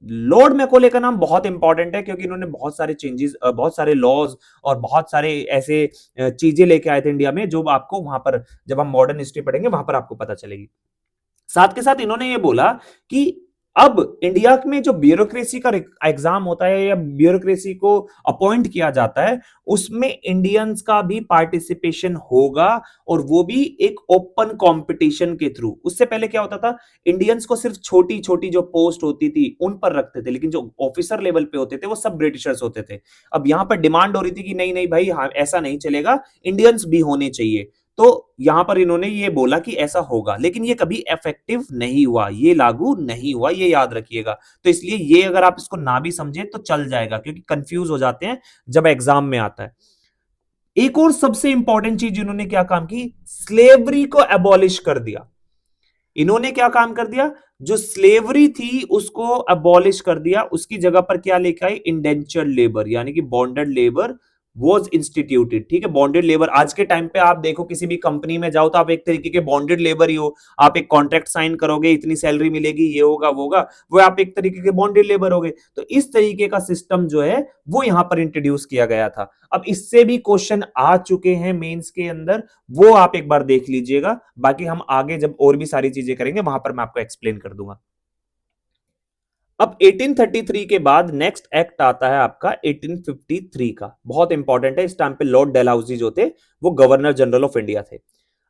लॉर्ड मैकॉले का नाम बहुत इंपॉर्टेंट है, क्योंकि इन्होंने बहुत सारे चेंजेस, बहुत सारे लॉज और बहुत सारे ऐसे चीजें लेके आए थे इंडिया में, जो आपको वहां पर जब हम मॉडर्न हिस्ट्री पढ़ेंगे वहां पर आपको पता चलेगी। साथ के साथ इन्होंने ये बोला कि अब इंडिया में जो ब्यूरोक्रेसी का एग्जाम होता है या ब्यूरोक्रेसी को अपॉइंट किया जाता है, उसमें इंडियंस का भी पार्टिसिपेशन होगा, और वो भी एक ओपन कंपटीशन के थ्रू। उससे पहले क्या होता था? इंडियंस को सिर्फ छोटी छोटी जो पोस्ट होती थी उन पर रखते थे, लेकिन जो ऑफिसर लेवल पे होते थे वो सब ब्रिटिशर्स होते थे। अब यहां पर डिमांड हो रही थी कि नहीं नहीं भाई, हाँ ऐसा नहीं चलेगा, इंडियंस भी होने चाहिए। तो यहां पर इन्होंने ये बोला कि ऐसा होगा, लेकिन ये कभी इफेक्टिव नहीं हुआ, ये लागू नहीं हुआ, ये याद रखिएगा। तो इसलिए ये अगर आप इसको ना भी समझे तो चल जाएगा, क्योंकि कंफ्यूज हो जाते हैं जब एग्जाम में आता है। एक और सबसे इंपॉर्टेंट चीज इन्होंने क्या काम की, स्लेवरी को एबॉलिश कर दिया। इन्होंने क्या काम कर दिया, जो स्लेवरी थी उसको अबॉलिश कर दिया, उसकी जगह पर क्या लेके आई, इंडेंचर्ड लेबर, यानी कि बॉन्डेड लेबर वॉज इंस्टीट्यूटेड। ठीक है, बॉन्डेड लेबर आज के टाइम पे आप देखो किसी भी कंपनी में जाओ तो आप एक तरीके के बॉन्डेड लेबर ही हो। आप एक कॉन्ट्रैक्ट साइन करोगे, इतनी सैलरी मिलेगी, ये होगा वो होगा, वो आप एक तरीके के बॉन्डेड लेबर हो गए। तो इस तरीके का सिस्टम जो है वो यहां पर इंट्रोड्यूस किया गया था। अब इससे भी क्वेश्चन आ चुके हैं मेंस के अंदर, वो आप एक बार देख लीजिएगा। बाकी हम आगे जब और भी सारी चीजें करेंगे वहां पर मैं आपको एक्सप्लेन कर दूंगा। अब 1833 के बाद नेक्स्ट एक्ट आता है आपका 1853 का, बहुत इंपॉर्टेंट है। इस टाइम पे लॉर्ड डलहौजी जो थे वो गवर्नर जनरल ऑफ इंडिया थे।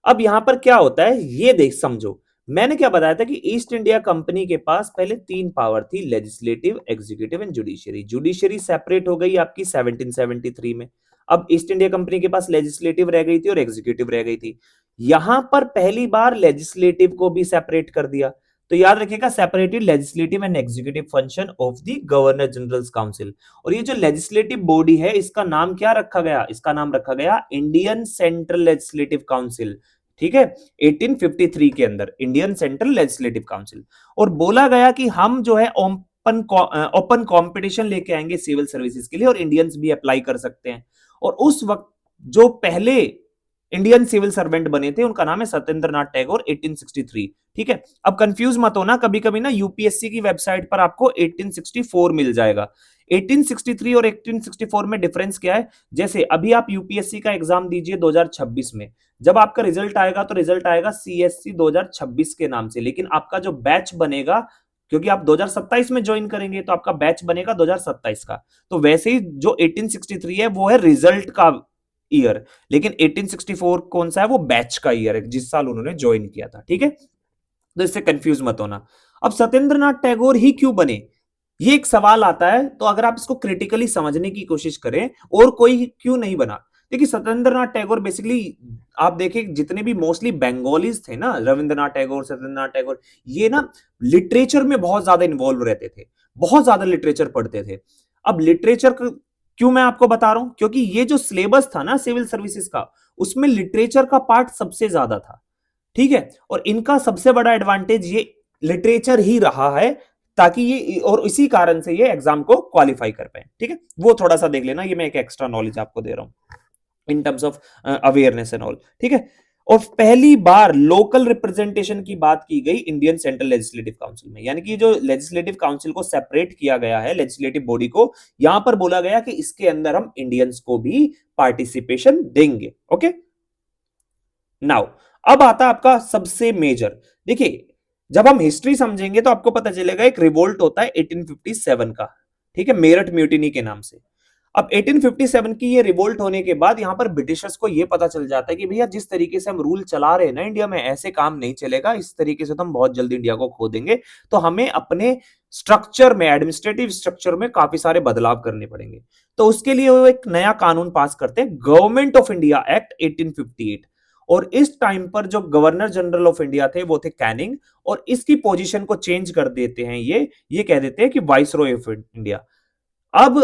अब यहां पर क्या होता है ये देख समझो। मैंने क्या बताया था कि ईस्ट इंडिया कंपनी के पास पहले तीन पावर थी, legislative, executive and judiciary. Judiciary separate हो गई आपकी 1773 में। अब ईस्ट इंडिया कंपनी के पास लेजिस्लेटिव रह गई थी और एग्जीक्यूटिव रह गई थी। यहां पर पहली बार लेजिस्लेटिव को भी सेपरेट कर दिया। तो याद रखिएगा, separated legislative and executive function of the governor generals council. और ये जो लेजिस्लेटिव बॉडी है इसका नाम क्या रखा गया, इसका नाम रखा गया इंडियन सेंट्रल लेजिस्लेटिव काउंसिल। ठीक है, 1853 के अंदर इंडियन सेंट्रल लेजिस्लेटिव काउंसिल। और बोला गया कि हम जो है ओपन कंपटीशन लेके आएंगे सिविल सर्विसेज के लिए, और इंडियंस भी अप्लाई कर सकते हैं। और उस वक्त जो पहले इंडियन सिविल सर्वेंट बने थे उनका नाम है सत्येंद्र नाथ टैगोर, 1863। ठीक है, अब कंफ्यूज मत होना, कभी कभी ना यूपीएससी की वेबसाइट पर आपको 1864 मिल जाएगा। 1863 और 1864 में डिफरेंस क्या है, जैसे अभी आप यूपीएससी का एग्जाम दीजिए 2026 में, जब आपका रिजल्ट आएगा तो रिजल्ट आएगा सीएससी 2026 के नाम से, लेकिन आपका जो बैच बनेगा, क्योंकि आप 2027 में ज्वाइन करेंगे तो आपका बैच बनेगा 2027 का। तो वैसे ही जो 1863 है वो है रिजल्ट का ईयर, लेकिन 1864 कौन सा है, वो बैच का ईयर है, जिस साल उन्होंने ज्वाइन किया था। ठीक है, तो इससे कंफ्यूज मत होना। अब सत्येंद्रनाथ टैगोर ही क्यों बने, ये एक सवाल आता है। तो अगर आप इसको क्रिटिकली समझने की कोशिश करें, और कोई क्यों नहीं बना, देखिए सत्येंद्रनाथ टैगोर बेसिकली, आप देखिए जितने भी मोस्टली बंगालीज थे ना, रविंद्रनाथ टैगोर, सत्येंद्रनाथ टैगोर, ये ना लिटरेचर में बहुत ज्यादा इन्वॉल्व रहते थे, बहुत ज्यादा लिटरेचर पढ़ते थे। अब लिटरेचर क्यों मैं आपको बता रहा हूं, क्योंकि ये जो सिलेबस था ना सिविल सर्विसेज का, उसमें लिटरेचर का पार्ट सबसे ज्यादा था। ठीक है, और इनका सबसे बड़ा एडवांटेज ये लिटरेचर ही रहा है, ताकि ये, और इसी कारण से ये एग्जाम को क्वालिफाई कर पाए। ठीक है, वो थोड़ा सा देख लेना, ये मैं एक एक्स्ट्रा नॉलेज आपको दे रहा हूं in terms of awareness and all. ठीक है, और पहली बार लोकल रिप्रेजेंटेशन की बात की गई इंडियन सेंट्रल लेजिस्लेटिव काउंसिल में, यानी कि जो लेजिस्लेटिव काउंसिल को सेपरेट किया गया है, लेजिस्लेटिव बॉडी को, यहां पर बोला गया कि इसके अंदर हम इंडियंस को भी पार्टिसिपेशन देंगे। ओके, नाउ अब आता है आपका सबसे मेजर, देखिए जब हम हिस्ट्री समझेंगे तो आपको पता चलेगा एक रिवोल्ट होता है 1857 का। ठीक है, मेरठ म्यूटिनी के नाम से। अब 1857 की ये रिवोल्ट होने के बाद यहां पर ब्रिटिशर्स को ये पता चल जाता है कि भैया जिस तरीके से हम रूल चला रहे हैं ना इंडिया में, ऐसे काम नहीं चलेगा, इस तरीके से तो हम बहुत जल्दी इंडिया को खो देंगे। तो हमें अपने स्ट्रक्चर में, एडमिनिस्ट्रेटिव स्ट्रक्चर में काफी सारे बदलाव करने पड़ेंगे। तो उसके लिए वो एक नया कानून पास करते हैं, गवर्नमेंट ऑफ इंडिया एक्ट 1858। और इस टाइम पर जो गवर्नर जनरल ऑफ इंडिया थे वो थे कैनिंग, और इसकी पोजीशन को चेंज कर देते हैं, ये कह देते हैं कि वाइसरॉय ऑफ इंडिया। अब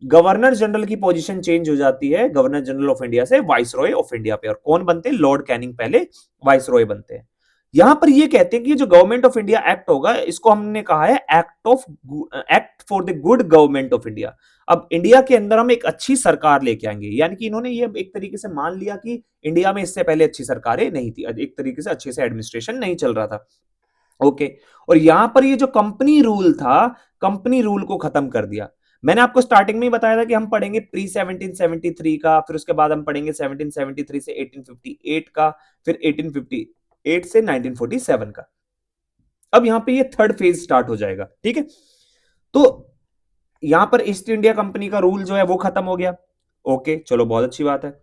गवर्नर जनरल की पोजीशन चेंज हो जाती है गवर्नर जनरल ऑफ इंडिया से वाइसरॉय ऑफ इंडिया पे, और कौन बनते हैं, लॉर्ड कैनिंग पहले वाइसरॉय बनते हैं। यहां पर ये कहते हैं कि जो गवर्नमेंट ऑफ इंडिया एक्ट होगा, इसको हमने कहा है act for the good government of India. अब इंडिया के अंदर हम एक अच्छी सरकार लेके आएंगे, यानी कि इन्होंने ये एक तरीके से मान लिया कि इंडिया में इससे पहले अच्छी सरकारें नहीं थी, एक तरीके से अच्छे से एडमिनिस्ट्रेशन नहीं चल रहा था। ओके, और यहां पर ये जो कंपनी रूल था, कंपनी रूल को खत्म कर दिया। मैंने आपको स्टार्टिंग में ही बताया था कि हम पढ़ेंगे प्री 1773 का, फिर उसके बाद हम पढ़ेंगे 1773 से 1858 का, फिर 1858 से 1947 का। अब यहां पे ये थर्ड फेज स्टार्ट हो जाएगा। ठीक है, तो यहां पर ईस्ट इंडिया कंपनी का रूल जो है वो खत्म हो गया। ओके, चलो बहुत अच्छी बात है।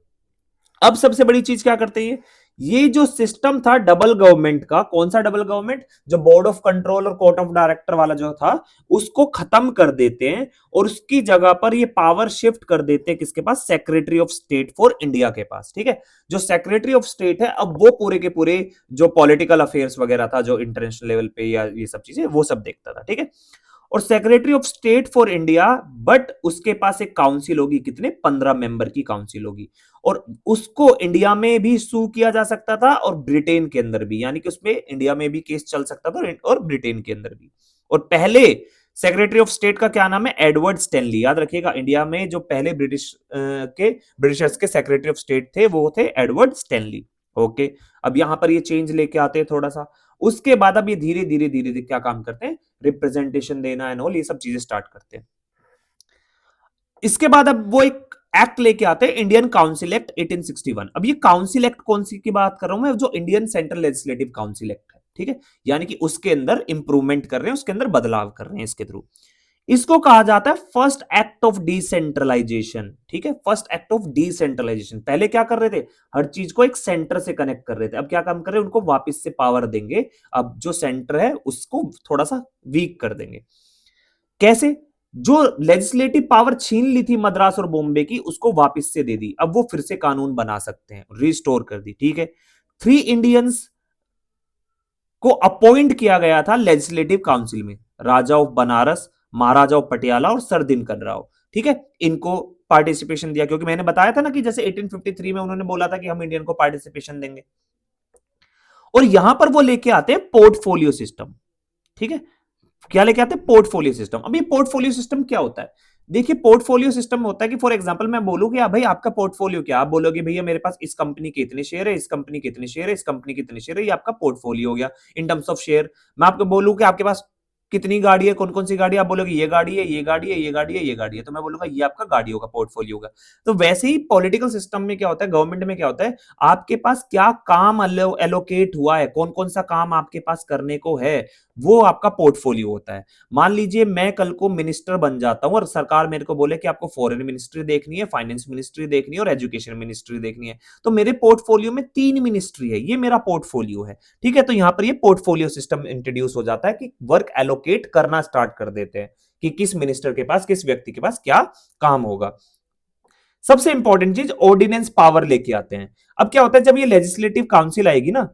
अब सबसे बड़ी चीज क्या करते हैं, ये जो सिस्टम था डबल गवर्नमेंट का, कौन सा डबल गवर्नमेंट, जो बोर्ड ऑफ कंट्रोल और कोर्ट ऑफ डायरेक्टर वाला जो था, उसको खत्म कर देते हैं और उसकी जगह पर ये पावर शिफ्ट कर देते हैं किसके पास, secretary of state for India के पास। ठीक है, जो सेक्रेटरी ऑफ स्टेट है, अब वो पूरे के पूरे जो पॉलिटिकल अफेयर्स वगैरह था, जो इंटरनेशनल लेवल पे या ये सब चीजें, वो सब देखता था। ठीक है, और secretary of state for India, but उसके पास एक काउंसिल होगी, कितने, 15 मेंबर की काउंसिल होगी, और उसको इंडिया में भी सू किया जा सकता था और ब्रिटेन के अंदर भी, यानी कि उसमें इंडिया में भी केस चल सकता था और ब्रिटेन के अंदर भी। और पहले सेक्रेटरी ऑफ स्टेट का क्या नाम है, एडवर्ड स्टैनली, याद रखिएगा, इंडिया में जो पहले ब्रिटिशर्स के सेक्रेटरी ऑफ स्टेट थे वो थे एडवर्ड स्टैनली। ओके, अब यहां पर ये चेंज लेके आते हैं थोड़ा सा। उसके बाद अब ये धीरे धीरे धीरे धीरे क्या काम करते हैं, रिप्रेजेंटेशन देना एंड ऑल, ये सब चीजें स्टार्ट करते हैं। इसके बाद अब वो एक एक्ट लेके आते हैं, इंडियन काउंसिल एक्ट 1861। अब ये काउंसिल एक्ट कौन सी की बात कर रहा हूं मैं, जो Indian central legislative council act है। ठीक है, यानी कि उसके अंदर इंप्रूवमेंट कर रहे हैं, उसके अंदर बदलाव कर रहे हैं इसके थ्रू। इसको कहा जाता है फर्स्ट एक्ट ऑफ डिसेंट्रलाइजेशन। ठीक है, फर्स्ट एक्ट ऑफ डिसेंट्रलाइजेशन। पहले क्या कर रहे थे, हर चीज को एक सेंटर से कनेक्ट कर रहे थे, अब क्या काम कर रहे हैं, उनको वापस से पावर देंगे, अब जो सेंटर है उसको थोड़ा सा वीक कर देंगे। कैसे, जो लेजिस्लेटिव पावर छीन ली थी मद्रास और बॉम्बे की, उसको वापस से दे दी, अब वो फिर से कानून बना सकते हैं, रिस्टोर कर दी। ठीक है, 3 इंडियंस को अपॉइंट किया गया था लेजिस्लेटिव काउंसिल में, राजा ऑफ बनारस, महाराजा ऑफ पटियाला और सर दिनकर राव। ठीक है, इनको पार्टिसिपेशन दिया, क्योंकि मैंने बताया था ना कि जैसे 1853 में उन्होंने बोला था कि हम इंडियन को पार्टिसिपेशन देंगे। और यहां पर वो लेके आते हैं पोर्टफोलियो सिस्टम। ठीक है, क्या लेके आते हैं, पोर्टफोलियो सिस्टम। अब ये पोर्टफोलियो सिस्टम क्या होता है, देखिए, पोर्टफोलियो सिस्टम होता है कि फॉर एग्जांपल मैं बोलूं कि भाई आपका पोर्टफोलियो क्या, आप बोलोगे भैया मेरे पास इस कंपनी के इतने शेयर है, इस कंपनी के इतने शेयर है, इस कंपनी के इतने शेयर है, ये आपका पोर्टफोलियो हो गया इन टर्म्स ऑफ शेयर। मैं आपको बोलूं कि आपके पास कितनी गाड़ी है, कौन कौन सी गाड़ी, आप बोलोगे ये गाड़ी है, ये गाड़ी है, ये गाड़ी है, ये गाड़ी है, तो मैं बोलूंगा ये आपका गाड़ियों का पोर्टफोलियो होगा। तो वैसे ही पॉलिटिकल सिस्टम में क्या होता है, गवर्नमेंट में क्या होता है, आपके पास क्या काम एलोकेट हुआ है, कौन कौन सा काम आपके पास करने को है, वो आपका पोर्टफोलियो होता है। मान लीजिए मैं कल को मिनिस्टर बन जाता हूं और सरकार मेरे को बोले कि आपको फॉरेन मिनिस्ट्री देखनी है, फाइनेंस मिनिस्ट्री देखनी है और एजुकेशन मिनिस्ट्री देखनी है, तो मेरे पोर्टफोलियो में 3 मिनिस्ट्री है, ये मेरा पोर्टफोलियो है। ठीक है, तो यहां पर ये पोर्टफोलियो सिस्टम इंट्रोड्यूस हो जाता है कि वर्क एलोकेट करना स्टार्ट कर देते हैं कि किस मिनिस्टर के पास, किस व्यक्ति के पास क्या काम होगा। सबसे इंपॉर्टेंट चीज, ऑर्डिनेंस पावर लेके आते हैं। अब क्या होता है, जब ये लेजिस्लेटिव काउंसिल आएगी ना,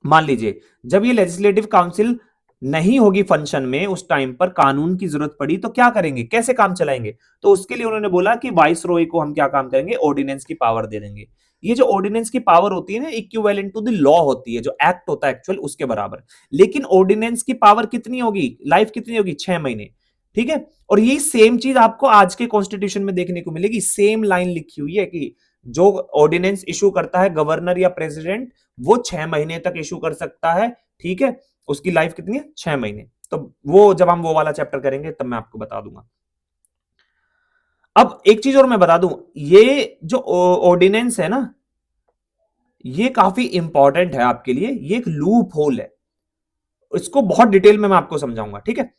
मान लीजिए जब ये लेजिस्लेटिव काउंसिल नहीं होगी फंक्शन में, उस टाइम पर कानून की जरूरत पड़ी तो क्या करेंगे, कैसे काम चलाएंगे, तो उसके लिए उन्होंने बोला कि वाइस रॉय को हम क्या काम करेंगे, ऑर्डिनेंस की पावर दे देंगे। ये जो ऑर्डिनेंस की पावर होती है ना, इक्विवेलेंट टू द लॉ होती है, जो एक्ट होता है एक्चुअल उसके बराबर। लेकिन ऑर्डिनेंस की पावर कितनी होगी, लाइफ कितनी होगी, 6 महीने। ठीक है, और ये सेम चीज आपको आज के कॉन्स्टिट्यूशन में देखने को मिलेगी, सेम लाइन लिखी हुई है कि जो ऑर्डिनेंस इशू करता है गवर्नर या प्रेसिडेंट, वो 6 महीने तक इशू कर सकता है। ठीक है, उसकी लाइफ कितनी है, 6 महीने। तो वो जब हम वो वाला चैप्टर करेंगे तब मैं आपको बता दूंगा। अब एक चीज और मैं बता दूं, ये जो ऑर्डिनेंस है ना, ये काफी इंपॉर्टेंट है आपके लिए, ये एक लूप होल है, इसको बहुत डिटेल में मैं आपको समझाऊंगा। ठीक है,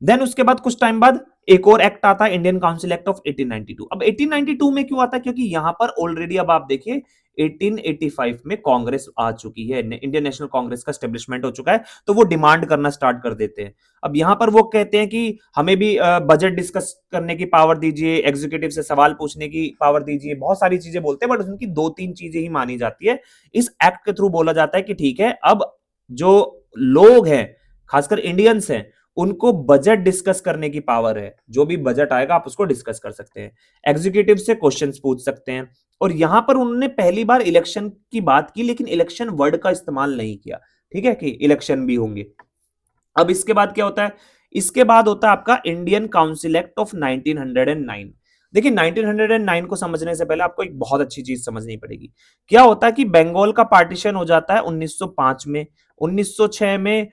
देन उसके बाद कुछ टाइम बाद एक और एक्ट आता है, इंडियन काउंसिल एक्ट ऑफ 1892। अब 1892 में क्यों आता है, क्योंकि यहां पर ऑलरेडी अब आप देखिए 1885 में कांग्रेस आ चुकी है, इंडियन नेशनल कांग्रेस का स्टेब्लिशमेंट हो चुका है, तो वो डिमांड करना स्टार्ट कर देते हैं। अब यहां पर वो कहते हैं कि हमें भी बजट डिस्कस करने की पावर दीजिए, एग्जीक्यूटिव से सवाल पूछने की पावर दीजिए, बहुत सारी चीजें बोलते हैं, बट उनकी 2-3 चीजें ही मानी जाती है। इस एक्ट के थ्रू बोला जाता है कि ठीक है, अब जो लोग हैं, खासकर इंडियंस हैं, उनको बजट डिस्कस करने की पावर है, जो भी बजट आएगा आप उसको डिस्कस कर सकते हैं, एग्जीक्यूटिव से क्वेश्चंस पूछ सकते हैं। और यहां पर उन्होंने पहली बार इलेक्शन की बात की, लेकिन इलेक्शन वर्ड का इस्तेमाल नहीं किया। ठीक है, कि इलेक्शन भी होंगे। अब इसके बाद क्या होता है, इसके बाद होता है आपका इंडियन काउंसिल एक्ट ऑफ 1909। देखिए, 1909 को समझने से पहले आपको एक बहुत अच्छी चीज समझनी पड़ेगी। क्या होता है कि बंगाल का पार्टीशन हो जाता है 1905 में। 1906 में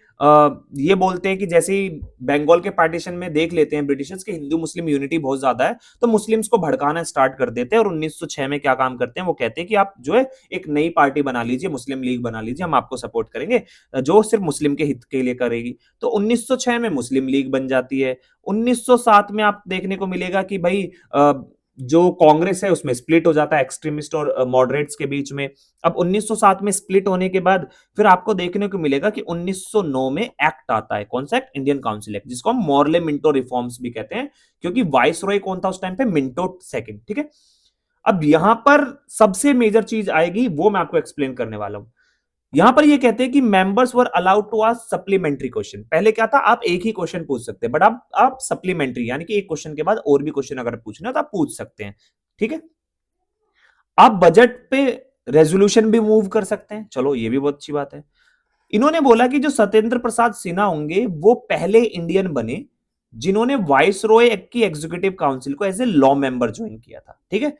ये बोलते हैं कि जैसे ही बंगाल के पार्टीशन में देख लेते हैं ब्रिटिशर्स की हिंदू मुस्लिम यूनिटी बहुत ज्यादा है, तो मुस्लिम्स को भड़काना स्टार्ट कर देते हैं। और 1906 में क्या काम करते हैं, वो कहते हैं कि आप जो है एक नई पार्टी बना लीजिए, मुस्लिम लीग बना लीजिए, हम आपको सपोर्ट करेंगे, जो सिर्फ मुस्लिम के हित के लिए करेगी। तो 1906 में मुस्लिम लीग बन जाती है। 1907 में आप देखने को मिलेगा कि भाई जो कांग्रेस है उसमें स्प्लिट हो जाता है एक्सट्रीमिस्ट और मॉडरेट्स के बीच में। अब 1907 में स्प्लिट होने के बाद फिर आपको देखने को मिलेगा कि 1909 में एक्ट आता है। कौन सा एक्ट? इंडियन काउंसिल एक्ट, जिसको हम मॉर्ले मिंटो रिफॉर्म्स भी कहते हैं, क्योंकि वाइस रॉय कौन था उस टाइम पे? Minto second. ठीक है, अब यहां पर सबसे मेजर चीज आएगी, वो मैं आपको एक्सप्लेन करने वाला हूं। यहां पर ये कहते हैं कि members were allowed to ask supplementary question. पहले क्या था? आप एक ही क्वेश्चन पूछ सकते हैं, बट आप सप्लीमेंट्री यानी कि एक क्वेश्चन के बाद और भी क्वेश्चन अगर पूछना है तो आप पूछ सकते हैं। ठीक है, आप बजट पे रेजोल्यूशन भी मूव कर सकते हैं। चलो, ये भी बहुत अच्छी बात है। इन्होंने बोला कि जो सत्येंद्र प्रसाद सिन्हा होंगे वो पहले इंडियन बने जिन्होंने वाइस रॉय की एग्जीक्यूटिव काउंसिल को as a law member join किया था। ठीक है,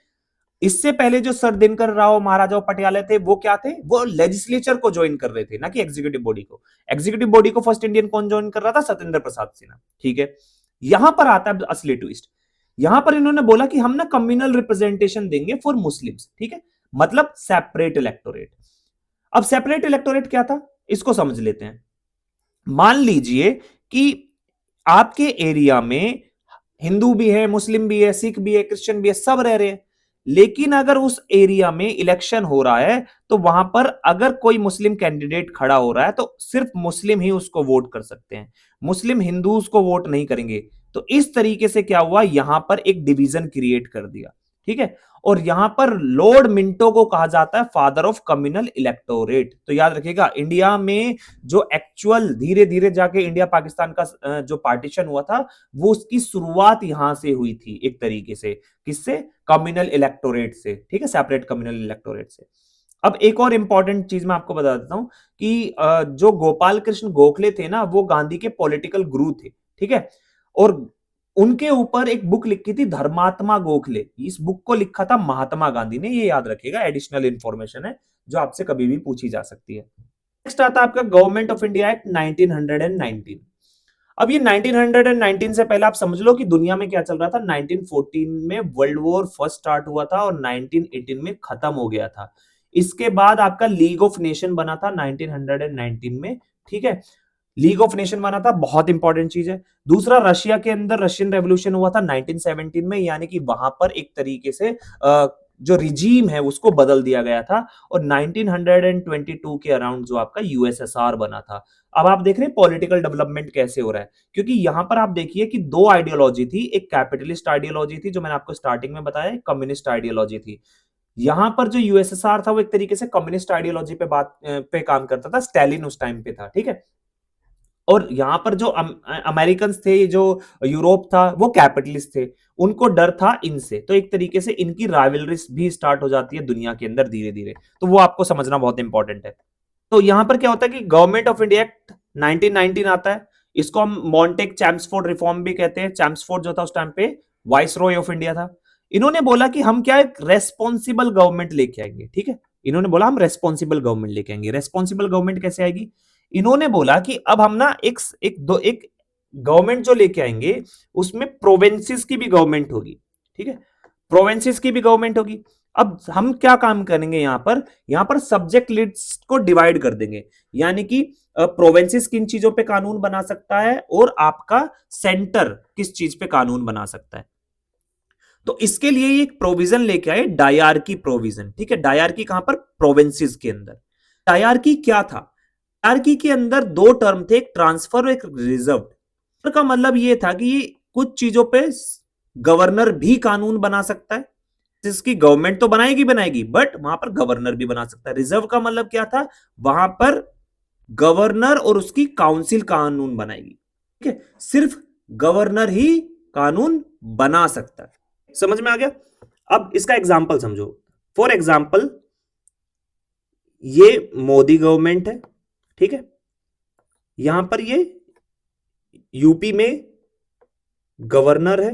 इससे पहले जो सर दिनकर राव महाराजा पटियाला थे वो क्या थे? वो लेजिस्लेचर को ज्वाइन कर रहे थे, ना कि एग्जीक्यूटिव बॉडी को। एग्जीक्यूटिव बॉडी को फर्स्ट इंडियन कौन ज्वाइन कर रहा था? सत्येंद्र प्रसाद सिन्हा। ठीक है, यहां पर आता है असली ट्विस्ट। यहां पर इन्होंने बोला कि हम ना कम्युनल रिप्रेजेंटेशन देंगे फॉर मुस्लिम्स। ठीक है, मतलब सेपरेट इलेक्टोरेट। अब सेपरेट इलेक्टोरेट क्या था, इसको समझ लेते हैं। मान लीजिए कि आपके एरिया में हिंदू भी है, मुस्लिम भी है, सिख भी है, क्रिश्चियन भी है, सब रह रहे हैं। लेकिन अगर उस एरिया में इलेक्शन हो रहा है तो वहां पर अगर कोई मुस्लिम कैंडिडेट खड़ा हो रहा है तो सिर्फ मुस्लिम ही उसको वोट कर सकते हैं, मुस्लिम हिंदू उसको वोट नहीं करेंगे। तो इस तरीके से क्या हुआ, यहां पर एक डिवीजन क्रिएट कर दिया। ठीक है, और यहां पर लॉर्ड मिंटो को कहा जाता है फादर ऑफ कम्युनल इलेक्टोरेट। तो याद रखिएगा, इंडिया में जो एक्चुअल धीरे धीरे जाके इंडिया पाकिस्तान का जो पार्टीशन हुआ था, वो उसकी शुरुआत यहां से हुई थी एक तरीके से। किससे? कम्युनल इलेक्टोरेट से। ठीक है, सेपरेट कम्युनल इलेक्टोरेट से। अब एक और इंपॉर्टेंट चीज मैं आपको बता देता हूं कि जो गोपाल कृष्ण गोखले थे ना, वो गांधी के पॉलिटिकल गुरु थे। ठीक है, और उनके ऊपर एक बुक लिखी थी धर्मात्मा गोखले। इस बुक को लिखा था महात्मा गांधी ने, ये याद रखिएगा, एडिशनल इंफॉर्मेशन है जो आपसे कभी भी पूछी जा सकती है। नेक्स्ट आता है आपका गवर्नमेंट ऑफ इंडिया एक्ट 1919। अब ये 1919 से पहले आप समझ लो कि दुनिया में क्या चल रहा था। 1914 में वर्ल्ड वॉर फर्स्ट स्टार्ट हुआ था और 1918 में खत्म हो गया था। इसके बाद आपका लीग ऑफ नेशन बना था 1919 में। ठीक है, लीग ऑफ नेशन बना था, बहुत इंपॉर्टेंट चीज है। दूसरा, रशिया के अंदर रशियन रेवोल्यूशन हुआ था 1917 में, यानी कि वहां पर एक तरीके से जो रिजीम है उसको बदल दिया गया था। और 1922 के अराउंड जो आपका यूएसएसआर बना था। अब आप देख रहे हैं पॉलिटिकल डेवलपमेंट कैसे हो रहा है, क्योंकि यहां पर आप देखिए कि दो आइडियोलॉजी थी। एक कैपिटलिस्ट आइडियोलॉजी थी जो मैंने आपको स्टार्टिंग में बताया, कम्युनिस्ट आइडियोलॉजी थी। यहां पर जो यूएसएसआर था वो एक तरीके से कम्युनिस्ट आइडियोलॉजी पे काम करता था। स्टैलिन उस टाइम पे था। ठीक है, और यहां पर जो अमेरिकन थे, जो यूरोप था, वो कैपिटलिस्ट थे। उनको डर था इनसे, तो एक तरीके से इनकी राइवलरीज भी स्टार्ट हो जाती है दुनिया के अंदर धीरे धीरे। तो वो आपको समझना बहुत इंपॉर्टेंट है। तो यहां पर क्या होता है कि गवर्नमेंट ऑफ इंडिया एक्ट 1919 आता है। इसको हम मॉन्टेक चैम्सफोर्ड रिफॉर्म भी कहते हैं। चैम्सफोर्ड जो था उस टाइम पे वाइस रॉय ऑफ इंडिया था। इन्होंने बोला कि हम क्या एक रेस्पॉन्सिबल गवर्नमेंट लेके आएंगे। ठीक है, इन्होंने बोला हम रेस्पॉन्सिबल गवर्नमेंट लेके आएंगे। रेस्पॉन्सिबल गवर्नमेंट कैसे आएगी? इन्होंने बोला कि अब हम ना एक गवर्नमेंट जो लेके आएंगे उसमें प्रोविंसेस की भी गवर्नमेंट होगी। ठीक है, प्रोविंसेस की भी गवर्नमेंट होगी। अब हम क्या काम करेंगे यहां पर सब्जेक्ट लिस्ट को डिवाइड कर देंगे, यानी कि प्रोविंसेस किन चीजों पे कानून बना सकता है और आपका सेंटर किस चीज पे कानून बना सकता है। तो इसके लिए एक प्रोविजन लेके आए, डायरकी प्रोविजन। ठीक है, डायरकी कहां पर? प्रोविंसेस के अंदर। डायरकी क्या था? डायरकी के अंदर दो टर्म थे, एक ट्रांसफर और एक रिजर्व। का मतलब यह था कि ये कुछ चीजों पे गवर्नर भी कानून बना सकता है, जिसकी गवर्नमेंट तो बनाएगी बनाएगी, बट वहां पर गवर्नर भी बना सकता है। रिजर्व का मतलब क्या था? वहां पर गवर्नर और उसकी काउंसिल कानून बनाएगी। ठीक है, सिर्फ गवर्नर ही कानून बना सकता है। समझ में आ गया? अब इसका एग्जाम्पल समझो। फॉर एग्जाम्पल, ये मोदी गवर्नमेंट है। ठीक है, यहां पर ये यूपी में गवर्नर है।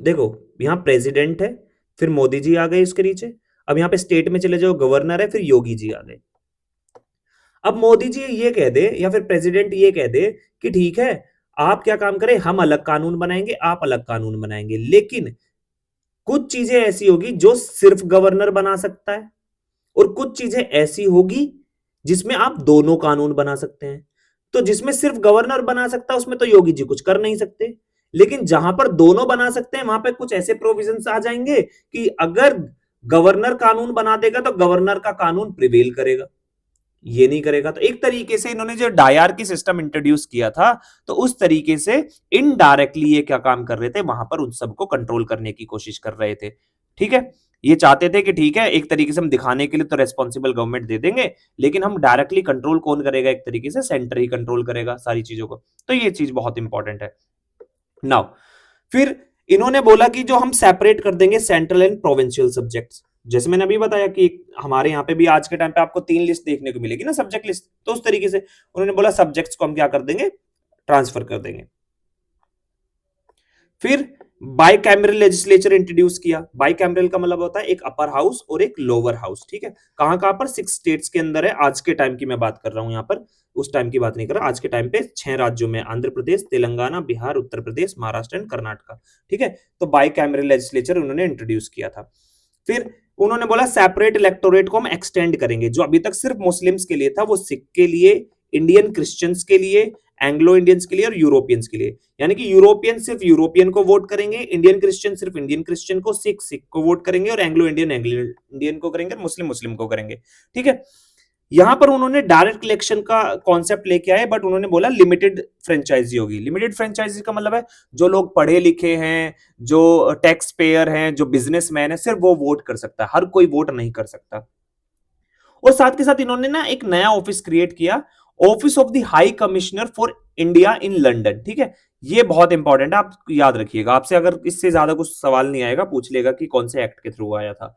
देखो, यहां प्रेसिडेंट है, फिर मोदी जी आ गए इसके नीचे। अब यहां पे स्टेट में चले जाओ, गवर्नर है, फिर योगी जी आ गए। अब मोदी जी ये कह दे या फिर प्रेसिडेंट ये कह दे कि ठीक है, आप क्या काम करें, हम अलग कानून बनाएंगे, आप अलग कानून बनाएंगे। लेकिन कुछ चीजें ऐसी होगी जो सिर्फ गवर्नर बना सकता है और कुछ चीजें ऐसी होगी जिसमें आप दोनों कानून बना सकते हैं। तो जिसमें सिर्फ गवर्नर बना सकता है उसमें तो योगी जी कुछ कर नहीं सकते। लेकिन जहां पर दोनों बना सकते हैं वहां पे कुछ ऐसे प्रोविजंस आ जाएंगे कि अगर गवर्नर कानून बना देगा तो गवर्नर का कानून प्रिवेल करेगा, ये नहीं करेगा। तो एक तरीके से इन्होंने जो डायरकी सिस्टम इंट्रोड्यूस किया था, तो उस तरीके से इनडायरेक्टली ये क्या काम कर रहे थे, वहां पर उन सबको कंट्रोल करने की कोशिश कर रहे थे। ठीक है, ये चाहते थे कि ठीक है एक तरीके से हम दिखाने के लिए तो रेस्पॉन्सिबल गवर्नमेंट दे देंगे, लेकिन हम डायरेक्टली कंट्रोल कौन करेगा, एक तरीके से सेंटर ही कंट्रोल करेगा सारी चीजों को। तो ये चीज बहुत इंपॉर्टेंट है। नाउ फिर इन्होंने बोला कि जो हम सेपरेट कर देंगे सेंट्रल एंड प्रोविंशियल सब्जेक्ट्स, जैसे मैंने अभी बताया कि हमारे यहाँ पे भी आज के टाइम पे आपको 3 लिस्ट देखने को मिलेगी ना, सब्जेक्ट लिस्ट, तो उस तरीके से उन्होंने बोला सब्जेक्ट्स को हम क्या कर देंगे, ट्रांसफर कर देंगे। फिर बाइकैमरल लेजिस्लेचर इंट्रोड्यूस किया। बाइकैमरल का मतलब होता है एक अपर हाउस और एक लोअर हाउस। ठीक है, कहां कहां पर 6 स्टेट्स के अंदर है, आज के टाइम की मैं बात कर रहा हूं, यहां पर उस टाइम की बात नहीं कर रहा, आज के टाइम पे 6 राज्यों में, आंध्र प्रदेश, तेलंगाना, बिहार, उत्तर प्रदेश, महाराष्ट्र एंड कर्नाटक। ठीक है, तो बाइकैमरल लेजिस्लेचर उन्होंने इंट्रोड्यूस किया था। फिर उन्होंने बोला सेपरेट इलेक्टोरेट को हम एक्सटेंड करेंगे, जो अभी तक सिर्फ मुस्लिम्स के लिए था वो सिख के लिए, इंडियन क्रिश्चियंस के लिए, एंग्लो इंडियंस के लिए और यूरोपियंस के लिए। यानी कि यूरोपियन सिर्फ यूरोपियन को वोट करेंगे, इंडियन क्रिश्चियन सिर्फ इंडियन क्रिश्चियन को, सिख सिख को वोट करेंगे और एंग्लो इंडियन एंग्लो इंडियन को करेंगे, मुस्लिम मुस्लिम को करेंगे। ठीक है, यहां पर उन्होंने डायरेक्ट इलेक्शन का कॉन्सेप्ट लेके आए, बट उन्होंने बोला लिमिटेड फ्रेंचाइजी होगी। लिमिटेड फ्रेंचाइजी का मतलब है जो लोग पढ़े लिखे हैं, जो टैक्स पेयर हैं, जो बिजनेसमैन है, सिर्फ वो वोट कर सकता है, हर कोई वोट नहीं कर सकता। और साथ के साथ इन्होंने ना एक नया ऑफिस क्रिएट किया, office of the high commissioner for India in London. ठीक है, ये बहुत इंपॉर्टेंट है, आप याद रखिएगा, आपसे अगर इससे ज्यादा कुछ सवाल नहीं आएगा, पूछ लेगा कि कौन से एक्ट के थ्रू आया था।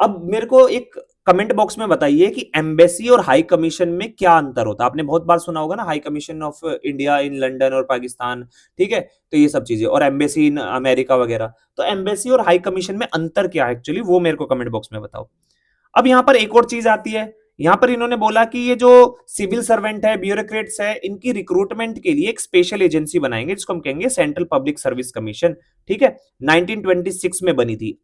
अब मेरे को एक कमेंट बॉक्स में बताइए कि एम्बेसी और हाई कमीशन में क्या अंतर होता है। आपने बहुत बार सुना होगा ना, high commission of India in London और पाकिस्तान। ठीक है, तो ये सब चीजें, और एम्बेसी इन अमेरिका वगैरह। तो एम्बेसी और हाई कमीशन में अंतर क्या है एक्चुअली, वो मेरे को कमेंट बॉक्स में बताओ। अब यहां पर एक और चीज आती है, यहां पर इन्होंने बोला कि ये जो सिविल सर्वेंट है, ब्यूरोक्रेट्स है, इनकी रिक्रूटमेंट के लिए एक स्पेशल एजेंसी बनाएंगे जिसको हम कहेंगे सेंट्रल पब्लिक सर्विस कमीशन। ठीक है, 1926 में बनी थी,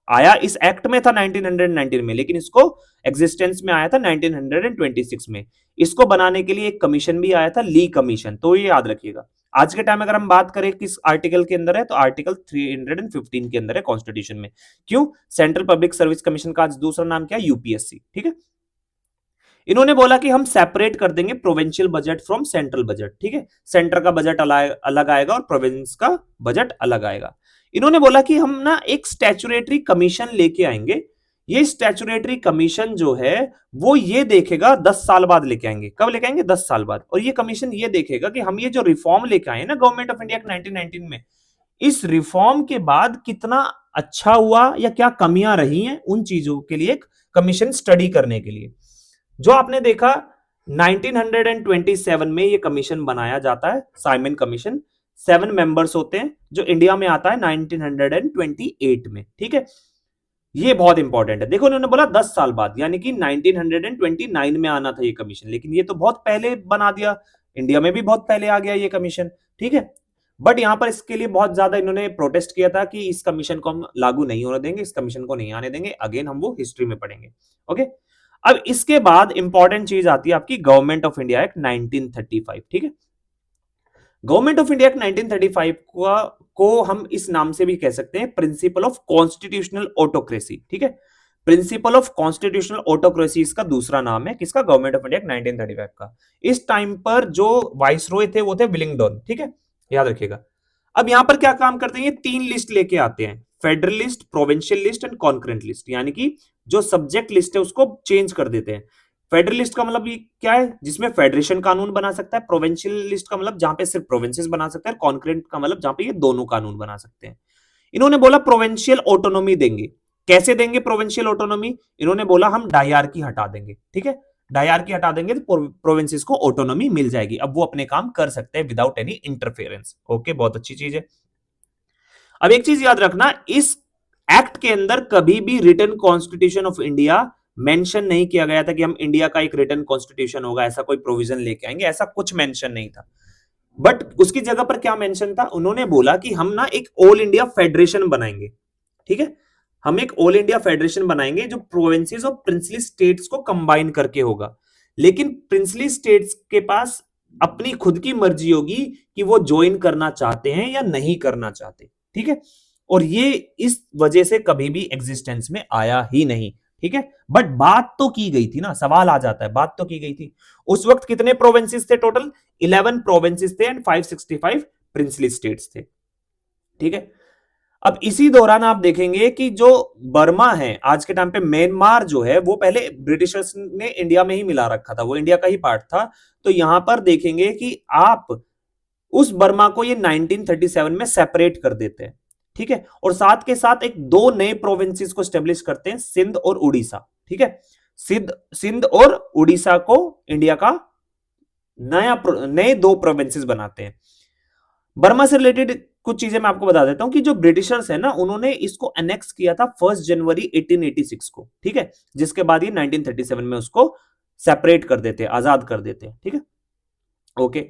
आया इस एक्ट में था 1919 में, लेकिन इसको एग्जिस्टेंस में आया था 1926 में। इसको बनाने के लिए एक कमीशन भी आया था, ली कमीशन, तो ये याद रखिएगा। आज के टाइम अगर हम बात करें किस आर्टिकल के अंदर है, तो आर्टिकल 315 के अंदर है कॉन्स्टिट्यूशन में। क्यों, सेंट्रल पब्लिक सर्विस कमीशन का आज दूसरा नाम क्या है, यूपीएससी। ठीक है, इन्होंने बोला कि हम सेपरेट कर देंगे provincial budget from central budget. ठीक है, सेंटर का बजट अलग आएगा और प्रोविंस का बजट अलग आएगा। इन्होंने बोला कि हम ना एक स्टैचुरेटरी कमीशन लेके आएंगे। ये स्टैचुरेटरी कमीशन जो है वो ये देखेगा, 10 साल बाद लेके आएंगे। कब लेके आएंगे, 10 साल बाद। और ये कमीशन ये देखेगा कि हम ये जो रिफॉर्म लेके आए ना गवर्नमेंट ऑफ इंडिया 1919 में, इस रिफॉर्म के बाद कितना अच्छा हुआ या क्या कमियां रही हैं, उन चीजों के लिए एक कमीशन स्टडी करने के लिए। जो आपने देखा 1927 में ये कमीशन बनाया जाता है, साइमन कमीशन। 7 मेंबर्स होते हैं, जो इंडिया में आता है 1928 में। ठीक है, ये बहुत इंपॉर्टेंट है। देखो उन्होंने बोला 10 साल बाद, यानी कि 1929 में आना था ये कमीशन, लेकिन ये तो बहुत पहले बना दिया, इंडिया में भी बहुत पहले आ गया ये कमीशन। ठीक है, बट यहां पर इसके लिए बहुत ज्यादा इन्होंने प्रोटेस्ट किया था कि इस कमीशन को हम लागू नहीं होने देंगे, इस कमीशन को नहीं आने देंगे। अगेन हम वो हिस्ट्री में पढ़ेंगे। ओके, अब इसके बाद इंपॉर्टेंट चीज आती है आपकी गवर्नमेंट ऑफ इंडिया एक्ट 1935। ठीक है, गवर्नमेंट ऑफ इंडिया एक्ट 1935 को हम इस नाम से भी कह सकते हैं, प्रिंसिपल ऑफ कॉन्स्टिट्यूशनल ऑटोक्रेसी। ठीक है, प्रिंसिपल ऑफ कॉन्स्टिट्यूशनल ऑटोक्रेसी इसका दूसरा नाम है, किसका, गवर्नमेंट ऑफ इंडिया 1935 का। इस टाइम पर जो वाइसरॉय थे वो थे विलिंगडन। ठीक है, याद रखिएगा। अब यहां पर क्या काम करते हैं, ये 3 लिस्ट लेके आते हैं, federal list, provincial list and concurrent list. यानी कि जो सब्जेक्ट लिस्ट है उसको चेंज कर देते हैं। फेडरल लिस्ट का मतलब ये क्या है, जिसमें फेडरेशन कानून बना सकता है। प्रोविंशियल लिस्ट का मतलब जहां पे सिर्फ प्रोविंसेस बना सकता है। कॉन्करेंट का मतलब जहां पे ये दोनों कानून बना सकते हैं। इन्होंने बोला प्रोविंशियल ऑटोनॉमी देंगे। कैसे देंगे प्रोविंशियल ऑटोनॉमी, इन्होंने बोला हम डायरकी हटा देंगे। ठीक है, डायरकी हटा देंगे तो प्रोविंसेस को ऑटोनॉमी मिल जाएगी, अब वो अपने काम कर सकते हैं विदाउट एनी इंटरफेरेंस। ओके, बहुत अच्छी चीज है। अब एक चीज याद रखना, इस एक्ट के अंदर कभी भी written constitution of India mention नहीं किया गया था कि हम इंडिया का एक रिटन कॉन्स्टिट्यूशन होगा, ऐसा कोई प्रोविजन लेके आएंगे, ऐसा कुछ मेंशन नहीं था। बट उसकी जगह पर क्या मेंशन था, उन्होंने बोला कि हम ना एक ऑल इंडिया फेडरेशन बनाएंगे। ठीक है, हम एक ऑल इंडिया फेडरेशन बनाएंगे जो प्रोविंसेस और प्रिंसली स्टेट्स को कंबाइन करके होगा। लेकिन प्रिंसली स्टेट्स के पास अपनी खुद की मर्जी होगी कि वो ज्वाइन करना चाहते हैं या नहीं करना चाहते, ठीक है। और ये इस वजह से कभी भी एग्जिस्टेंस में आया ही नहीं, ठीक है। बट बात तो की गई थी ना, सवाल आ जाता है, बात तो की गई थी। उस वक्त कितने प्रोविंसेस थे टोटल? 11 प्रोविंसेस थे एंड 565 प्रिंसली स्टेट्स थे, ठीक है। अब इसी दौरान आप देखेंगे कि जो बर्मा है आज के टाइम पे, म्यांमार जो है वो पहले ब्रिटिशर्स ने इंडिया में ही मिला रखा था, वो इंडिया का ही पार्ट था। तो यहां पर देखेंगे कि आप उस बर्मा को ये 1937 में सेपरेट कर देते हैं, ठीक है। और साथ के साथ एक दो नए प्रोविंसेस को स्टेब्लिश करते हैं, सिंध और उड़ीसा, ठीक है। सिंध सिंध और उड़ीसा को इंडिया का नए दो प्रोविंसेस बनाते हैं। बर्मा से रिलेटेड कुछ चीजें मैं आपको बता देता हूं कि जो ब्रिटिशर्स है ना, उन्होंने इसको अनेक्स किया था 1 जनवरी 1886 को, ठीक है। जिसके बाद ये 1937 में उसको सेपरेट कर देते हैं, आजाद कर देते हैं, ठीक है। ओके,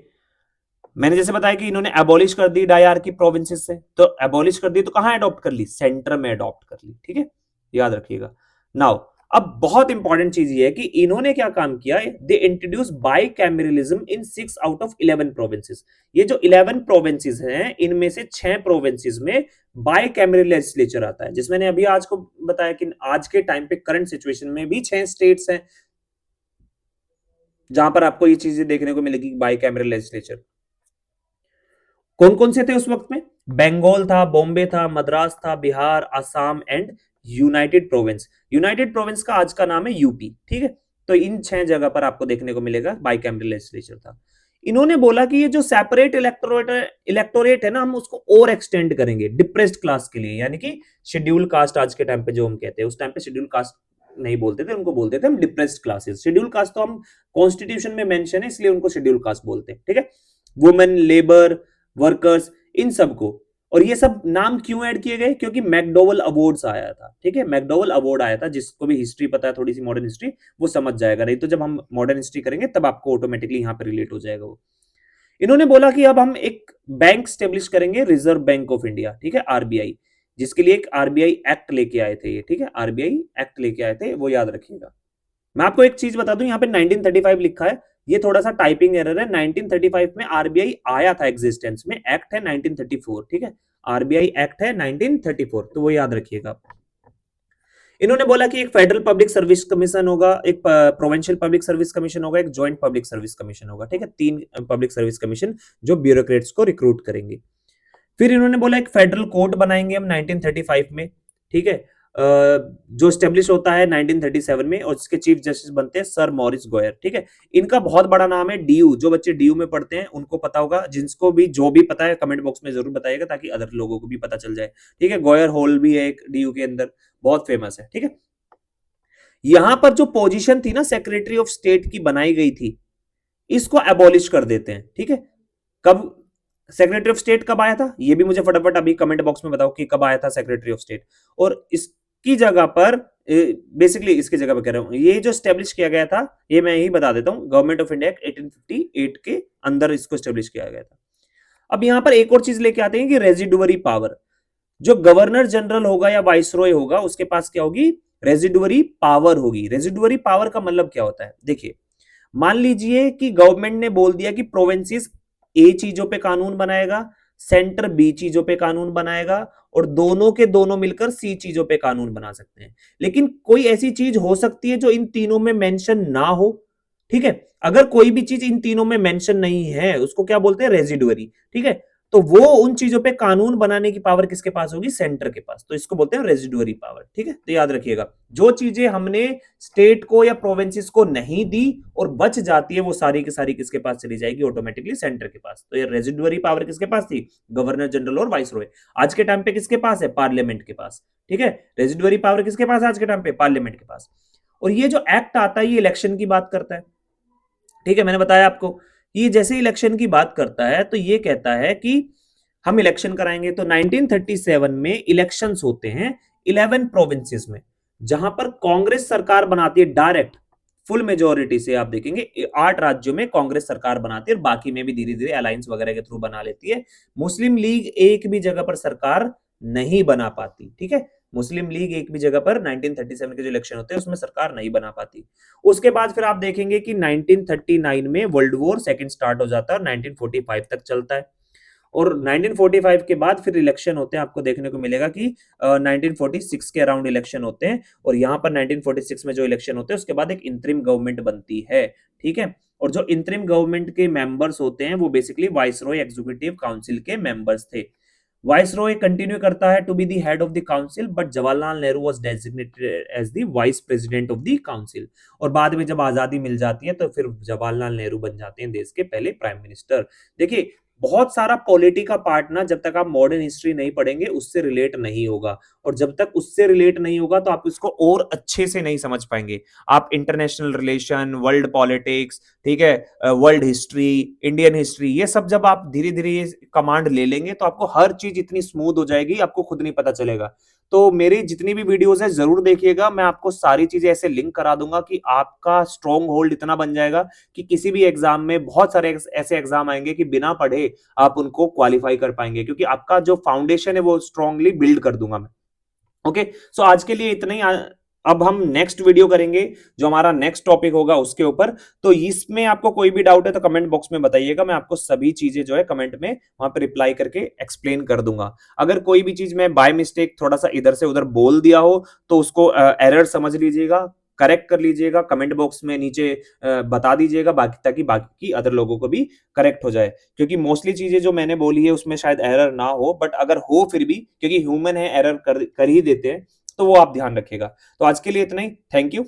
मैंने जैसे बताया कि इन्होंने एबॉलिश कर दी डायआर्की प्रोविंसेस से, तो एबॉलिश कर दी तो कहां अडॉप्ट कर ली? सेंटर में अडॉप्ट कर ली, ठीक है, याद रखिएगा। नाउ अब बहुत इंपॉर्टेंट चीज ये है कि इन्होंने क्या काम किया, they introduce by cameralism in 6 out of 11 provinces. ये जो 11 प्रोविंसेस हैं, इनमें से 6 प्रोविंसेस में बाई कैमरल लेजिस्लेचर आता है, जिसमें मैंने अभी आज को बताया कि आज के टाइम पे करंट सिचुएशन में भी 6 स्टेट्स हैं जहां पर आपको ये चीजें देखने को मिलेगी, बाई कैमरल लेजिस्लेचर। कौन कौन से थे उस वक्त में? बंगाल था, बॉम्बे था, मद्रास था, Bihar, Assam and United province. United province का आज का नाम है यूपी, ठीक है। तो इन 6 जगह पर आपको देखने को मिलेगा बाइकैमरल लेजिस्लेचर था। इन्होंने बोला कि ये जो सेपरेट इलेक्टोरेट है ना, हम उसको और एक्सटेंड करेंगे डिप्रेस्ड क्लास के लिए, यानी कि शेड्यूल कास्ट आज के टाइम पे जो हम कहते हैं, उस टाइम पे शेड्यूल कास्ट नहीं बोलते थे, उनको बोलते थे हम डिप्रेस्ड क्लासेस। शेड्यूल कास्ट तो हम कॉन्स्टिट्यूशन में मेंशन है, इसलिए उनको शेड्यूल कास्ट बोलते हैं, ठीक है। वुमेन, लेबर, वर्कर्स, इन सबको। और ये सब नाम क्यों ऐड किए गए? क्योंकि मैकडोवल अवार्ड्स आया था, ठीक है। मैकडोवल अवार्ड आया था, जिसको भी हिस्ट्री पता है, थोड़ी सी मॉडर्न हिस्ट्री, वो समझ जाएगा। नहीं तो जब हम मॉडर्न हिस्ट्री करेंगे तब आपको ऑटोमेटिकली यहां पर रिलेट हो जाएगा वो। इन्होंने बोला कि अब हम एक बैंक स्टेब्लिश करेंगे, रिजर्व बैंक ऑफ इंडिया, ठीक है, आरबीआई, जिसके लिए एक आरबीआई एक्ट लेके आए थे ये, ठीक है। आरबीआई एक्ट लेके आए थे, वो याद रखिएगा। मैं आपको एक चीज बता दूं, यहाँ पे 1935 लिखा है, ये थोड़ा सा टाइपिंग एरर है। 1935 में आरबीआई आया था एग्जिस्टेंस में, एक्ट है 1934, ठीक है। आरबीआई एक्ट है 1934, तो वो याद रखिएगा। इन्होंने बोला कि एक फेडरल पब्लिक सर्विस कमीशन होगा, एक प्रोविंशियल पब्लिक सर्विस कमीशन होगा, एक जॉइंट पब्लिक सर्विस कमीशन होगा, ठीक है। 3 पब्लिक सर्विस कमीशन जो ब्यूरोक्रेट्स को रिक्रूट करेंगे। फिर इन्होंने बोला एक फेडरल कोर्ट बनाएंगे हम 1935 में, ठीक है, जो स्टेब्लिश होता है 1937 में, और इसके चीफ जस्टिस बनते हैं सर मॉरिस गोयर, ठीक है। इनका बहुत बड़ा नाम है डीयू, जो बच्चे डीयू में पढ़ते हैं उनको पता होगा, जिसको भी जो भी पता है कमेंट बॉक्स में जरूर बताइएगा ताकि अदर लोगों को भी पता चल जाए, ठीक है। गोयर हॉल भी है एक डीयू के अंदर, बहुत फेमस है, ठीक है। यहां पर जो पोजीशन थी ना सेक्रेटरी ऑफ स्टेट की बनाई गई थी, इसको एबॉलिश कर देते हैं, ठीक है। कब सेक्रेटरी ऑफ स्टेट कब आया था, ये भी मुझे फटाफट अभी कमेंट बॉक्स में बताओ कि कब आया था सेक्रेटरी ऑफ स्टेट। और इसकी जगह पर, बेसिकली इसकी जगह पर कह रहा हूं, ये जो स्टेब्लिश किया गया था, ये मैं यही बता देता हूं, गवर्नमेंट ऑफ इंडिया 1858 के अंदर इसको स्टेब्लिश किया गया था। अब यहां पर एक और चीज लेके आते हैं कि रेजिडुअरी पावर, जो गवर्नर जनरल होगा या वाइसरॉय होगा, उसके पास क्या होगी? रेजिडुअरी पावर होगी। रेजिडुअरी पावर का मतलब क्या होता है? देखिए, मान लीजिए कि गवर्नमेंट ने बोल दिया कि प्रोविंसेस ए चीजों पे कानून बनाएगा, सेंटर बी चीजों पे कानून बनाएगा, और दोनों के दोनों मिलकर सी चीजों पे कानून बना सकते हैं। लेकिन कोई ऐसी चीज हो सकती है जो इन तीनों में मेंशन ना हो, ठीक है। अगर कोई भी चीज इन तीनों में मेंशन नहीं है, उसको क्या बोलते हैं? रेजिडुअरी, ठीक है। तो वो उन चीजों पे कानून बनाने की पावर किसके पास होगी? सेंटर के पास। तो इसको बोलते हैं रेजिडुअरी पावर, ठीक है। तो याद रखिएगा, जो चीजें हमने स्टेट को या प्रोविंसेस को नहीं दी और बच जाती है, वो सारी की सारी किसके पास चली जाएगी? ऑटोमेटिकली सेंटर के पास। तो ये रेजिडुअरी पावर किसके पास थी? गवर्नर जनरल और वाइसरॉय। आज के टाइम पे किसके पास है? पार्लियामेंट के पास, ठीक है। रेजिडुअरी पावर किसके पास है आज के टाइम पे? पार्लियामेंट के पास। और ये जो एक्ट आता है, ये इलेक्शन की बात करता है, ठीक है। मैंने बताया आपको, ये जैसे इलेक्शन की बात करता है तो ये कहता है कि हम इलेक्शन कराएंगे। तो 1937 में इलेक्शंस होते हैं 11 प्रोविंसेस में, जहां पर कांग्रेस सरकार बनाती है डायरेक्ट, फुल मेजोरिटी से। आप देखेंगे 8 राज्यों में कांग्रेस सरकार बनाती है, और बाकी में भी धीरे धीरे अलायंस वगैरह के थ्रू बना लेती है। मुस्लिम लीग एक भी जगह पर सरकार नहीं बना पाती, ठीक है, मुस्लिम लीग एक भी जगह पर 1937 के जो इलेक्शन होते हैं उसमें सरकार नहीं बना पाती। उसके बाद फिर आप देखेंगे कि 1939 में वर्ल्ड वॉर सेकंड स्टार्ट हो जाता है और 1945 तक चलता है। और 1945 के बाद फिर इलेक्शन होते हैं, आपको देखने को मिलेगा कि 1946 के अराउंड इलेक्शन होते हैं, और यहाँ पर 1946 में जो इलेक्शन होते हैं उसके बाद एक इंतरिम गवर्नमेंट बनती है। ठीक है, और जो इंतरिम गवर्नमेंट के मेंबर्स होते हैं वो बेसिकली वाइसरॉय एग्जीक्यूटिव काउंसिल के मेंबर्स थे। वाइसरॉय कंटिन्यू करता है to be the head of the council, but Jawaharlal Nehru was designated as the vice president of the council. और बाद में जब आजादी मिल जाती है तो फिर जवाहरलाल नेहरू बन जाते हैं देश के पहले प्राइम मिनिस्टर। देखिए, बहुत सारा पॉलिटी का पार्ट ना जब तक आप मॉडर्न हिस्ट्री नहीं पढ़ेंगे उससे रिलेट नहीं होगा, और जब तक उससे रिलेट नहीं होगा तो आप इसको और अच्छे से नहीं समझ पाएंगे। आप इंटरनेशनल रिलेशन, वर्ल्ड पॉलिटिक्स, ठीक है, वर्ल्ड हिस्ट्री, इंडियन हिस्ट्री, ये सब जब आप धीरे धीरे कमांड ले लेंगे तो आपको हर चीज इतनी स्मूथ हो जाएगी, आपको खुद नहीं पता चलेगा। तो मेरी जितनी भी वीडियोस है जरूर देखिएगा, मैं आपको सारी चीजें ऐसे लिंक करा दूंगा कि आपका स्ट्रॉन्ग होल्ड इतना बन जाएगा कि किसी भी एग्जाम में, बहुत सारे ऐसे एग्जाम आएंगे कि बिना पढ़े आप उनको क्वालिफाई कर पाएंगे, क्योंकि आपका जो फाउंडेशन है वो स्ट्रांगली बिल्ड कर दूंगा मैं। ओके, सो आज के लिए इतना ही। अब हम नेक्स्ट वीडियो करेंगे जो हमारा नेक्स्ट टॉपिक होगा उसके ऊपर। तो इसमें आपको कोई भी डाउट है तो कमेंट बॉक्स में बताइएगा, मैं आपको सभी चीजें जो है कमेंट में वहां पे रिप्लाई करके एक्सप्लेन कर दूंगा। अगर कोई भी चीज मैं बाय मिस्टेक थोड़ा सा इधर से उधर बोल दिया हो तो उसको एरर समझ लीजिएगा, करेक्ट कर लीजिएगा, कमेंट बॉक्स में नीचे बता दीजिएगा, बाकी ताकि बाकी अदर लोगों को भी करेक्ट हो जाए। क्योंकि मोस्टली चीजें जो मैंने बोली है उसमें शायद एरर ना हो, बट अगर हो फिर भी, क्योंकि ह्यूमन है, एरर कर ही देते हैं, तो वो आप ध्यान रखिएगा। तो आज के लिए इतना ही, थैंक यू।